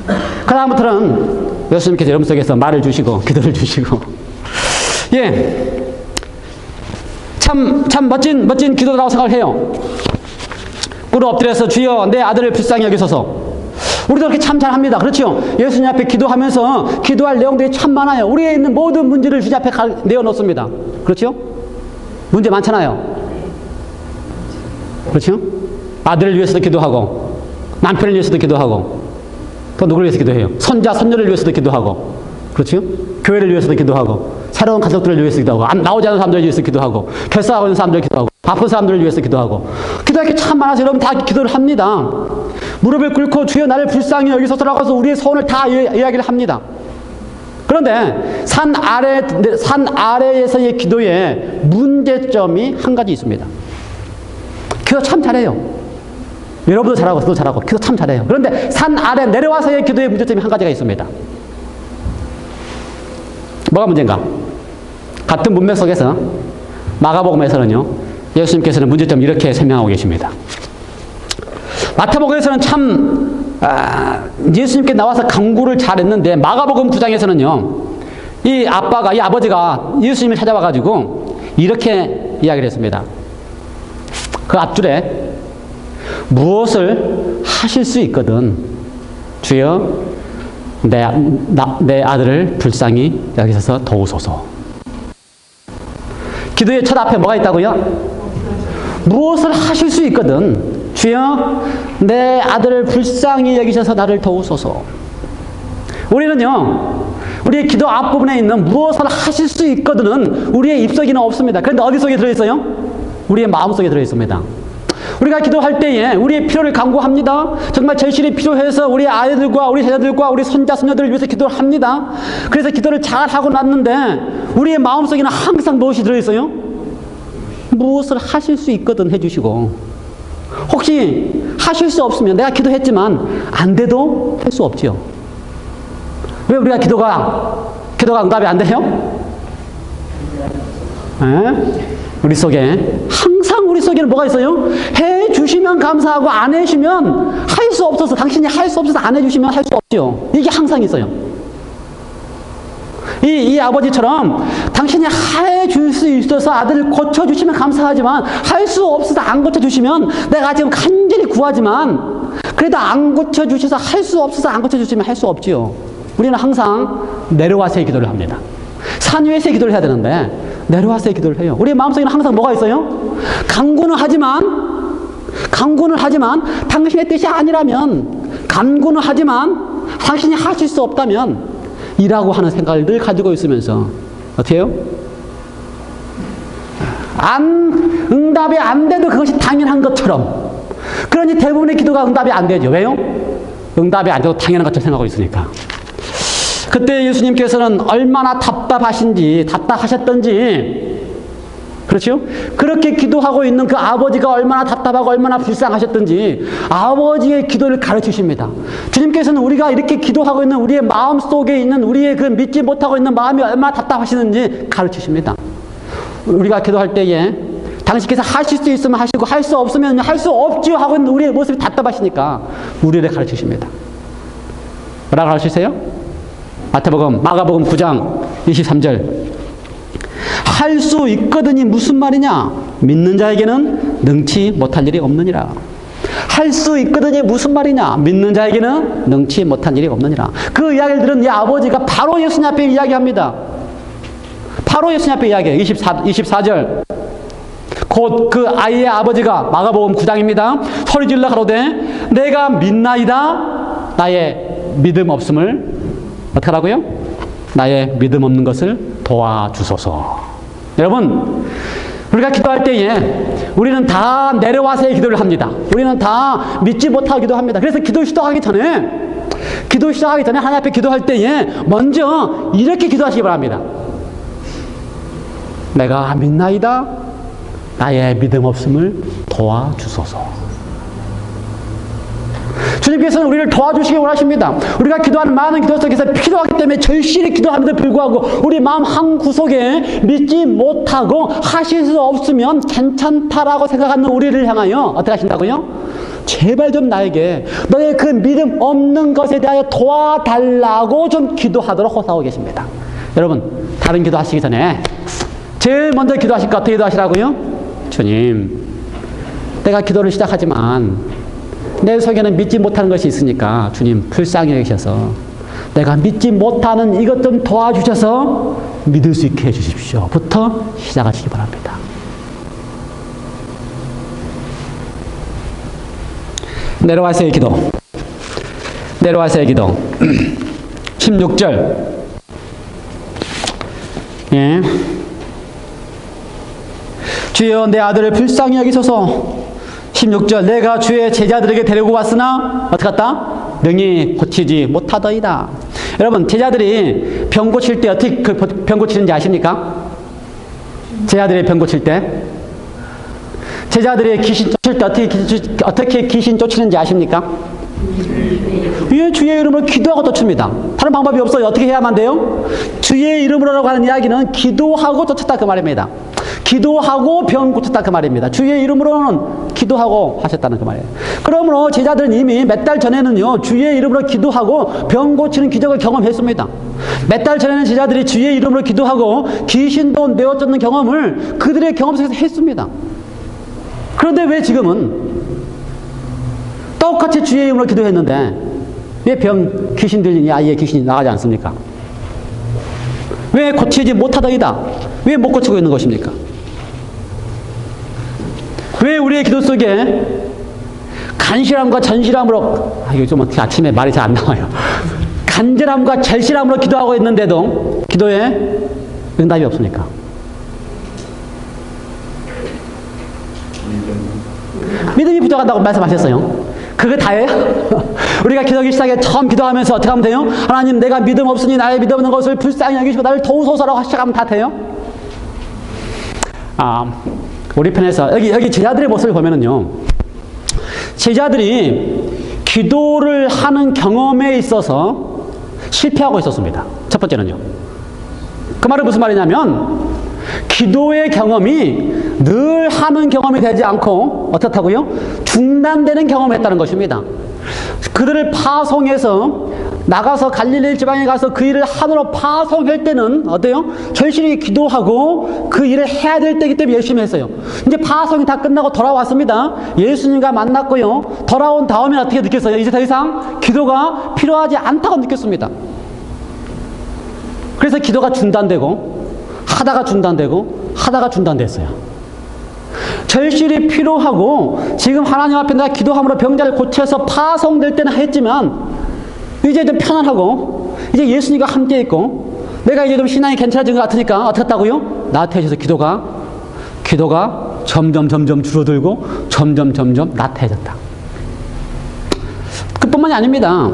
그 다음부터는 예수님께서 여러분 속에서 말을 주시고, 기도를 주시고. 참 멋진 기도라고 생각을 해요. 꿇어 엎드려서 주여 내 아들을 불쌍히 여기소서. 우리도 그렇게 참 잘합니다. 그렇죠? 예수님 앞에 기도하면서 기도할 내용들이 참 많아요. 우리에 있는 모든 문제를 주님 앞에 내어놓습니다. 그렇죠? 문제 많잖아요. 그렇죠? 아들을 위해서도 기도하고 남편을 위해서도 기도하고 또 누구를 위해서 기도해요? 손자, 손녀를 위해서도 기도하고 그렇죠? 교회를 위해서도 기도하고 새로운 가족들을 위해서 기도하고 나오지 않는 사람들을 위해서 기도하고 결사하고 있는 사람들을 기도하고 아픈 사람들을 위해서 기도하고 기도할 게 참 많아서 여러분 다 기도를 합니다. 무릎을 꿇고 주여 나를 불쌍히 여기소서라고 해서 우리의 소원을 다 이야기를 합니다. 그런데 산 아래에서의 기도에 문제점이 한 가지 있습니다. 기도 참 잘해요. 여러분도 잘하고 저도 잘하고 기도 참 잘해요. 그런데 산 아래 내려와서의 기도에 문제점이 한 가지가 있습니다. 뭐가 문제인가? 같은 문맥 속에서 마가복음에서는요 예수님께서는 문제점을 이렇게 설명하고 계십니다. 마태복음에서는 참 예수님께 나와서 강구를 잘했는데 마가복음 9장에서는요 이 아버지가 예수님을 찾아와가지고 이렇게 이야기를 했습니다. 그 앞줄에 무엇을 하실 수 있거든 주여 내 아들을 불쌍히 여기서 도우소서. 기도의 첫 앞에 뭐가 있다고요? 무엇을 하실 수 있거든 주여 내 아들을 불쌍히 여기셔서 나를 도우소서. 우리는요 우리의 기도 앞부분에 있는 무엇을 하실 수 있거든은 우리의 입속에는 없습니다. 그런데 어디 속에 들어있어요? 우리의 마음속에 들어있습니다. 우리가 기도할 때에 우리의 필요를 간구합니다. 정말 절실히 필요해서 우리 아이들과 우리 자녀들과 우리 손자 손녀들을 위해서 기도를 합니다. 그래서 기도를 잘하고 났는데 우리의 마음속에는 항상 무엇이 들어있어요? 무엇을 하실 수 있거든 해주시고 혹시 하실 수 없으면 내가 기도했지만 안 돼도 할 수 없지요. 왜 우리가 기도가 응답이 안 돼요? 우리 속에 항상 우리 속에는 뭐가 있어요? 해주시면 감사하고 안 해주시면 할 수 없어서 당신이 할 수 없어서 안 해주시면 할 수 없지요. 이게 항상 있어요. 이 아버지처럼 당신이 해줄 수 있어서 아들을 고쳐주시면 감사하지만 할 수 없어서 안 고쳐주시면 내가 지금 간절히 구하지만 그래도 안 고쳐주셔서 할 수 없어서 안 고쳐주시면 할 수 없지요. 우리는 항상 내려와서의 기도를 합니다. 산 위에서의 기도를 해야 되는데 내려와서의 기도를 해요. 우리의 마음속에는 항상 뭐가 있어요? 간구는 하지만 당신의 뜻이 아니라면, 간구는 하지만 당신이 하실 수 없다면 이라고 하는 생각을 늘 가지고 있으면서 어떻게 해요? 응답이 안 돼도 그것이 당연한 것처럼, 그러니 대부분의 기도가 응답이 안 되죠. 왜요? 응답이 안 돼도 당연한 것처럼 생각하고 있으니까. 그때 예수님께서는 얼마나 답답하셨던지, 그렇죠? 그렇게 기도하고 있는 그 아버지가 얼마나 답답하고 얼마나 불쌍하셨던지 아버지의 기도를 가르치십니다. 주님께서는 우리가 이렇게 기도하고 있는 우리의 마음 속에 있는 우리의 그 믿지 못하고 있는 마음이 얼마나 답답하시는지 가르치십니다. 우리가 기도할 때에 당신께서 하실 수 있으면 하시고 할 수 없으면 할 수 없지요 하고 있는 우리의 모습이 답답하시니까 우리를 가르치십니다. 뭐라고 가르치세요? 마가복음 9장 23절. 할 수 있거든이 무슨 말이냐? 믿는 자에게는 능치 못할 일이 없느니라. 할 수 있거든이 무슨 말이냐? 믿는 자에게는 능치 못할 일이 없느니라. 그 이야기를 들은 이 아버지가 바로 예수님 앞에 이야기합니다. 바로 예수님 앞에 이야기해요. 24절. 곧 그 아이의 아버지가, 마가복음 9장입니다. 소리질러 가로되 내가 믿나이다. 나의 믿음 없음을 어떻게 하라고요? 나의 믿음 없는 것을 도와주소서. 여러분, 우리가 기도할 때에 우리는 다 내려와서의 기도를 합니다. 우리는 다 믿지 못하고 기도합니다. 그래서 기도 시작하기 전에 하나님 앞에 기도할 때에 먼저 이렇게 기도하시기 바랍니다. 내가 믿나이다. 나의 믿음 없음을 도와주소서. 주님께서는 우리를 도와주시기 원하십니다. 우리가 기도하는 많은 기도 속에서 필요하기 때문에 절실히 기도함에도 불구하고 우리 마음 한 구석에 믿지 못하고 하실 수 없으면 괜찮다라고 생각하는 우리를 향하여 어떻게 하신다고요? 제발 좀 나에게 너의 그 믿음 없는 것에 대하여 도와달라고 좀 기도하도록 호소하고 계십니다. 여러분, 다른 기도 하시기 전에 제일 먼저 기도하실 거 어떻게 기도하시라고요? 주님, 내가 기도를 시작하지만 내 속에는 믿지 못하는 것이 있으니까 주님 불쌍히 여기셔서 내가 믿지 못하는 이것 좀 도와주셔서 믿을 수 있게 해주십시오. 부터 시작하시기 바랍니다. 내려와서의 기도. 16절. 예. 주여 내 아들을 불쌍히 여기소서. 16절. 내가 주의 제자들에게 데리고 왔으나 어떻게 했다? 능히 고치지 못하더이다. 여러분, 제자들이 병 고칠 때 어떻게 병 고치는지 아십니까? 제자들이 병 고칠 때, 제자들이 귀신 쫓을 때 어떻게 귀신 쫓이는지 아십니까? 예, 주의 이름으로 기도하고 쫓습니다. 다른 방법이 없어요. 어떻게 해야만 돼요? 주의 이름으로라고 하는 이야기는 기도하고 쫓았다 그 말입니다. 기도하고 병 고쳤다 그 말입니다. 주의 이름으로는 기도하고 하셨다는 그 말이에요. 그러므로 제자들은 이미 몇 달 전에는요, 주의 이름으로 기도하고 병 고치는 기적을 경험했습니다. 몇 달 전에는 제자들이 주의 이름으로 기도하고 귀신도 내어쫓는 경험을 그들의 경험 속에서 했습니다. 그런데 왜 지금은 똑같이 주의 이름으로 기도했는데 왜 귀신 들린 이 아이의 귀신이 나가지 않습니까? 왜 고치지 못하더이다? 왜 못 고치고 있는 것입니까? 왜 우리의 기도 속에 간절함과 전실함으로, 이거 좀 어떻게 아침에 말이 잘 안 나와요. 간절함과 절실함으로 기도하고 있는데도 기도에 응답이 없습니까? 믿음이 부족하다고 말씀하셨어요. 그거 다예요? 우리가 기도하기 시작에 처음 기도하면서 어떻게 하면 돼요? 하나님, 내가 믿음 없으니 나의 믿음 없는 것을 불쌍히 여기시고 나를 도우소서라고 시작하면 다 돼요? 우리 편에서 여기 제자들의 모습을 보면은요, 제자들이 기도를 하는 경험에 있어서 실패하고 있었습니다. 첫 번째는요. 그 말은 무슨 말이냐면 기도의 경험이 늘 하는 경험이 되지 않고 어떻다고요? 중단되는 경험을 했다는 것입니다. 그들을 파송해서 나가서 갈릴리 지방에 가서 그 일을 하도록 파송할 때는 어때요? 절실히 기도하고 그 일을 해야 될 때이기 때문에 열심히 했어요. 이제 파송이 다 끝나고 돌아왔습니다. 예수님과 만났고요. 돌아온 다음에 어떻게 느꼈어요? 이제 더 이상 기도가 필요하지 않다고 느꼈습니다. 그래서 기도가 중단되고 하다가 중단됐어요. 절실히 필요하고 지금 하나님 앞에 내가 기도함으로 병자를 고쳐서 파송될 때는 했지만 이제 좀 편안하고 이제 예수님과 함께 있고 내가 이제 좀 신앙이 괜찮아진 것 같으니까 어떻게 했다고요? 나태해져서 기도가 점점 줄어들고 점점 나태해졌다. 그뿐만이 아닙니다.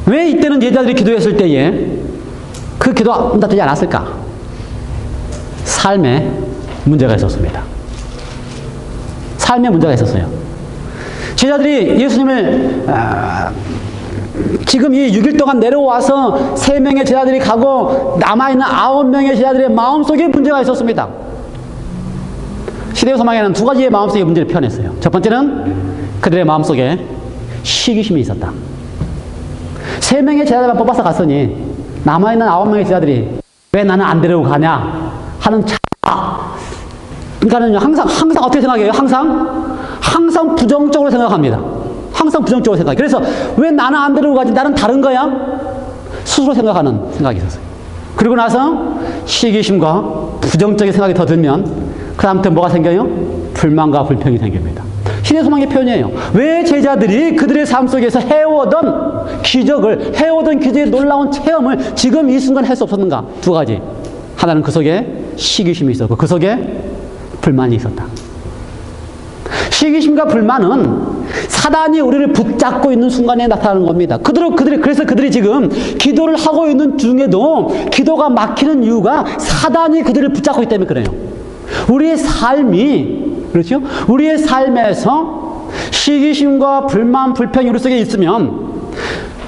왜 이때는 제자들이 기도했을 때에 그 기도가 응답되지 않았을까? 삶에 문제가 있었습니다. 삶에 문제가 있었어요. 제자들이 예수님을 지금 이 6일 동안 내려와서 3명의 제자들이 가고 남아있는 9명의 제자들의 마음속에 문제가 있었습니다. 시대의 소망에는 2가지의 마음속에 문제를 표현했어요. 첫 번째는 그들의 마음속에 시기심이 있었다. 3명의 제자들만 뽑아서 갔으니 남아있는 9명의 제자들이 왜 나는 안 데리고 가냐 하는 그러니까는 항상 어떻게 생각해요? 항상 부정적으로 생각합니다. 항상 부정적으로 생각해요. 그래서 왜 나는 안 데리고 가지? 나는 다른 거야? 스스로 생각하는 생각이 있었어요. 그리고 나서 시기심과 부정적인 생각이 더 들면 그 다음부터 뭐가 생겨요? 불만과 불평이 생깁니다. 신의 소망의 표현이에요. 왜 제자들이 그들의 삶 속에서 해오던 기적의 놀라운 체험을 지금 이 순간 할 수 없었는가? 2가지. 하나는 그 속에 시기심이 있었고 그 속에 불만이 있었다. 시기심과 불만은 사단이 우리를 붙잡고 있는 순간에 나타나는 겁니다. 그래서 그들이 지금 기도를 하고 있는 중에도 기도가 막히는 이유가 사단이 그들을 붙잡고 있기 때문에 그래요. 우리의 삶에서 시기심과 불만, 불평이 우리 속에 있으면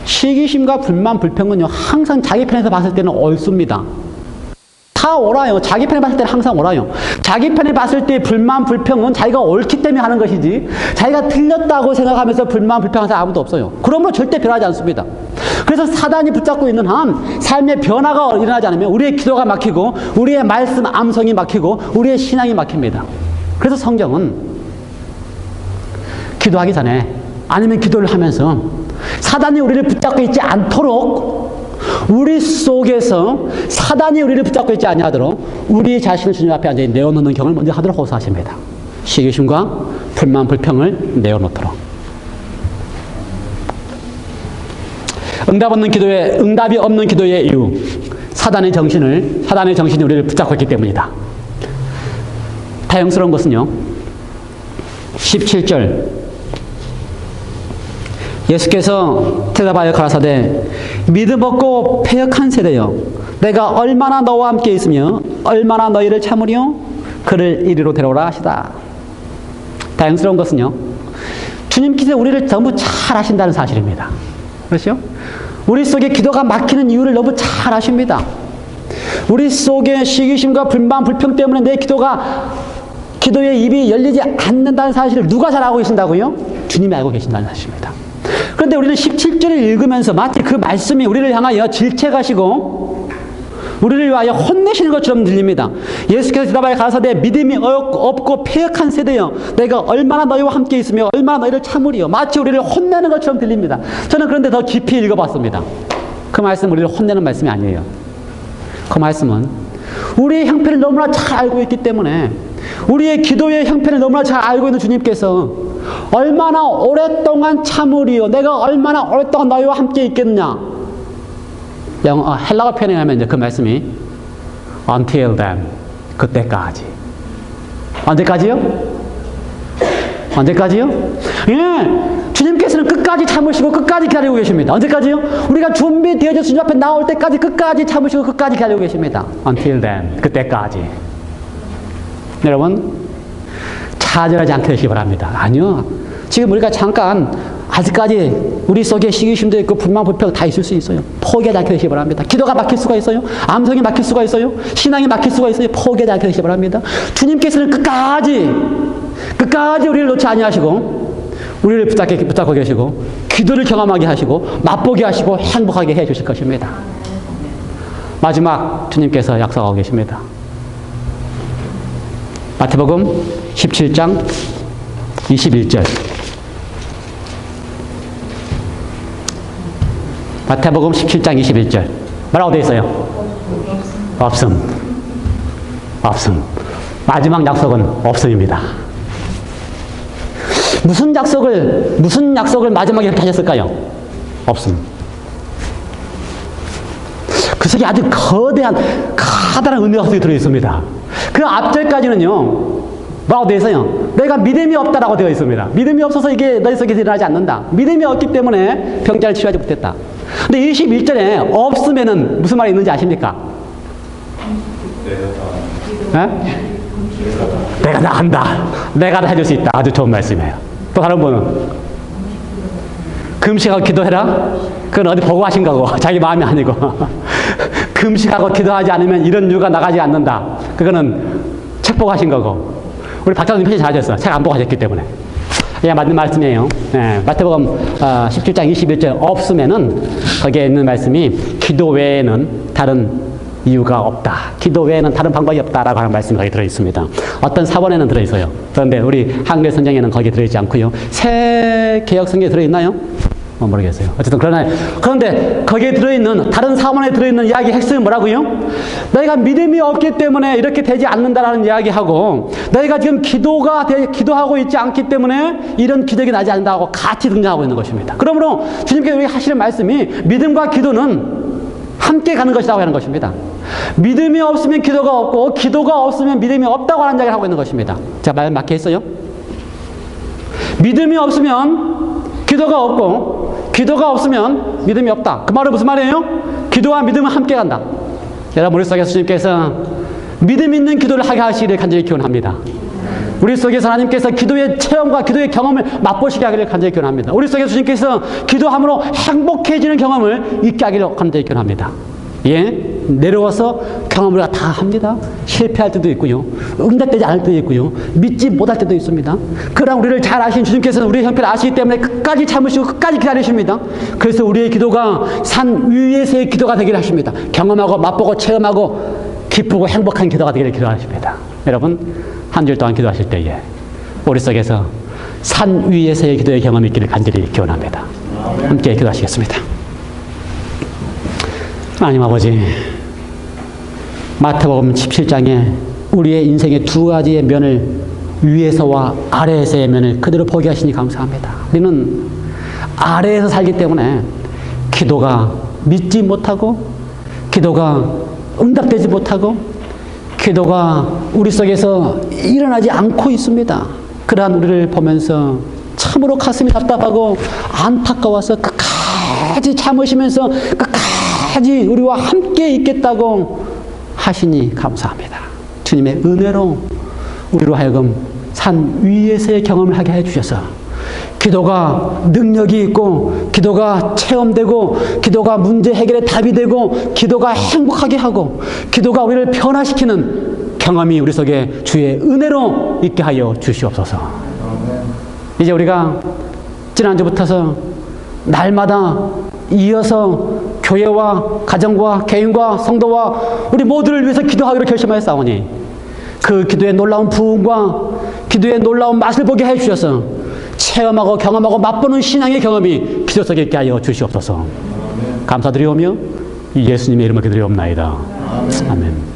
시기심과 불만, 불평은요 항상 자기 편에서 봤을 때는 옳습니다. 다 옳아요. 자기 편에 봤을 때는 항상 옳아요. 자기 편에 봤을 때 불만, 불평은 자기가 옳기 때문에 하는 것이지 자기가 틀렸다고 생각하면서 불만, 불평하는 사람 아무도 없어요. 그러므로 절대 변하지 않습니다. 그래서 사단이 붙잡고 있는 한 삶의 변화가 일어나지 않으면 우리의 기도가 막히고 우리의 말씀 암성이 막히고 우리의 신앙이 막힙니다. 그래서 성경은 기도하기 전에 아니면 기도를 하면서 사단이 우리를 붙잡고 있지 않도록 우리 속에서 사단이 우리를 붙잡고 있지 아니하도록 우리 자신을 주님 앞에 앉아 내어놓는 경을 먼저 하도록 호소하십니다. 시기심과 불만, 불평을 내어놓도록. 응답이 없는 기도의 이유. 사단의 정신이 우리를 붙잡고 있기 때문이다. 다행스러운 것은요. 17절. 예수께서 대답하여 가라사대 믿음 없고 패역한 세대여 내가 얼마나 너와 함께 있으며 얼마나 너희를 참으리요 그를 이리로 데려오라 하시다. 다행스러운 것은요 주님께서 우리를 너무 잘 아신다는 사실입니다. 그렇죠? 우리 속에 기도가 막히는 이유를 너무 잘 아십니다. 우리 속에 시기심과 불만, 불평 때문에 내 기도의 입이 열리지 않는다는 사실을 누가 잘 알고 계신다고요? 주님이 알고 계신다는 사실입니다. 그런데 우리는 17절을 읽으면서 마치 그 말씀이 우리를 향하여 질책하시고 우리를 위하여 혼내시는 것처럼 들립니다. 예수께서 대답하여 가라사대 믿음이 없고 패역한 세대여 내가 얼마나 너희와 함께 있으며 얼마나 너희를 참으리요. 마치 우리를 혼내는 것처럼 들립니다. 저는 그런데 더 깊이 읽어봤습니다. 그 말씀은 우리를 혼내는 말씀이 아니에요. 그 말씀은 우리의 형편을 너무나 잘 알고 있기 때문에 우리의 기도의 형편을 너무나 잘 알고 있는 주님께서 얼마나 오랫동안 참으리요 내가 얼마나 오랫동안 너희와 함께 있겠느냐. 헬라어 표현에 하면 이제 그 말씀이 until then 그때까지. 언제까지요? 예, 주님께서는 끝까지 참으시고 끝까지 기다리고 계십니다. 언제까지요? 우리가 준비되어져 주님 앞에 나올 때까지 끝까지 참으시고 끝까지 기다리고 계십니다. until then 그때까지. 여러분 좌절하지 않게 되시기 바랍니다. 아니요. 지금 우리가 잠깐 아직까지 우리 속에 시기심도 있고 불만, 불평 다 있을 수 있어요. 포기하지 않게 되시기 바랍니다. 기도가 막힐 수가 있어요. 암성이 막힐 수가 있어요. 신앙이 막힐 수가 있어요. 포기하지 않게 되시기 바랍니다. 주님께서는 끝까지 우리를 놓지 아니하시고 우리를 붙잡고 계시고 기도를 경험하게 하시고 맛보게 하시고 행복하게 해 주실 것입니다. 마지막 주님께서 약속하고 계십니다. 마태복음 17장 21절 마태복음 17장 21절. 뭐라고 되어 있어요? 없음. 없음. 마지막 약속은 없음입니다. 무슨 약속을 마지막에 이렇게 하셨을까요? 없음. 그 속에 아주 커다란 은혜가 속에 들어있습니다. 그 앞절까지는요, 뭐라고 되어 있어요? 너희가 믿음이 없다라고 되어 있습니다. 믿음이 없어서 이게 너희 속에 일어나지 않는다. 믿음이 없기 때문에 병자를 치유하지 못했다. 근데 21절에 없으면은 무슨 말이 있는지 아십니까? 네? 내가 다 한다. 내가 다 해줄 수 있다. 아주 좋은 말씀이에요. 또 다른 분은 금식하고 기도해라. 그건 어디 보고 하신 거고 자기 마음이 아니고 금식하고 기도하지 않으면 이런 유가 나가지 않는다. 그거는 책 보고 하신 거고 우리 박사님 표시 잘하셨어. 책 안 보고 하셨기 때문에. 예, 맞는 말씀이에요. 예, 마태복음 17장 21절 없으면은 거기에 있는 말씀이 기도 외에는 다른 이유가 없다. 기도 외에는 다른 방법이 없다라고 하는 말씀이 거기 들어있습니다. 어떤 사본에는 들어있어요. 그런데 우리 한글 성경에는 거기에 들어있지 않고요. 새 개역 성경에 들어있나요? 모르겠어요. 어쨌든 그런데 거기에 들어있는 다른 사본에 들어있는 이야기 핵심은 뭐라고요? 너희가 믿음이 없기 때문에 이렇게 되지 않는다라는 이야기하고 너희가 지금 기도하고 있지 않기 때문에 이런 기적이 나지 않는다고 같이 등장하고 있는 것입니다. 그러므로 주님께서 우리 하시는 말씀이 믿음과 기도는 함께 가는 것이라고 하는 것입니다. 믿음이 없으면 기도가 없고 기도가 없으면 믿음이 없다고 하는 이야기를 하고 있는 것입니다. 자, 말 맞게 했어요? 믿음이 없으면 기도가 없고 기도가 없으면 믿음이 없다. 그 말은 무슨 말이에요? 기도와 믿음은 함께 간다. 여러분 머릿속에서 주님께서 믿음 있는 기도를 하게 하시기를 간절히 기원합니다. 우리 속에서 하나님께서 기도의 체험과 기도의 경험을 맛보시게 하기를 간절히 기원합니다. 우리 속에서 주님께서 기도함으로 행복해지는 경험을 있게 하기를 간절히 기원합니다. 예, 내려와서 경험을 다 합니다. 실패할 때도 있고요, 응답되지 않을 때도 있고요, 믿지 못할 때도 있습니다. 그러나 우리를 잘 아신 주님께서는 우리의 형편을 아시기 때문에 끝까지 참으시고 끝까지 기다리십니다. 그래서 우리의 기도가 산 위에서의 기도가 되기를 하십니다. 경험하고 맛보고 체험하고 기쁘고 행복한 기도가 되기를 기도하십니다. 여러분 한 주일 동안 기도하실 때에 우리 속에서 산 위에서의 기도의 경험이 있기를 간절히 기원합니다. 함께 기도하시겠습니다. 하나님 아버지, 마태복음 17장에 우리의 인생의 두 가지의 면을 위에서와 아래에서의 면을 그대로 보게 하시니 감사합니다. 우리는 아래에서 살기 때문에 기도가 믿지 못하고 기도가 응답되지 못하고 기도가 우리 속에서 일어나지 않고 있습니다. 그러한 우리를 보면서 참으로 가슴이 답답하고 안타까워서 끝까지 참으시면서 끝까지 우리와 함께 있겠다고 하시니 감사합니다. 주님의 은혜로 우리로 하여금 산 위에서의 경험을 하게 해주셔서 기도가 능력이 있고 기도가 체험되고 기도가 문제 해결의 답이 되고 기도가 행복하게 하고 기도가 우리를 변화시키는 경험이 우리 속에 주의 은혜로 있게 하여 주시옵소서. 이제 우리가 지난주부터서 날마다 이어서 교회와 가정과 개인과 성도와 우리 모두를 위해서 기도하기로 결심하였사오니 그 기도의 놀라운 부흥과 기도의 놀라운 맛을 보게 해주셔서 체험하고 경험하고 맛보는 신앙의 경험이 기도 속에 있게 하여 주시옵소서. 감사드리오며 이 예수님의 이름으로 기도드리옵나이다. 아멘.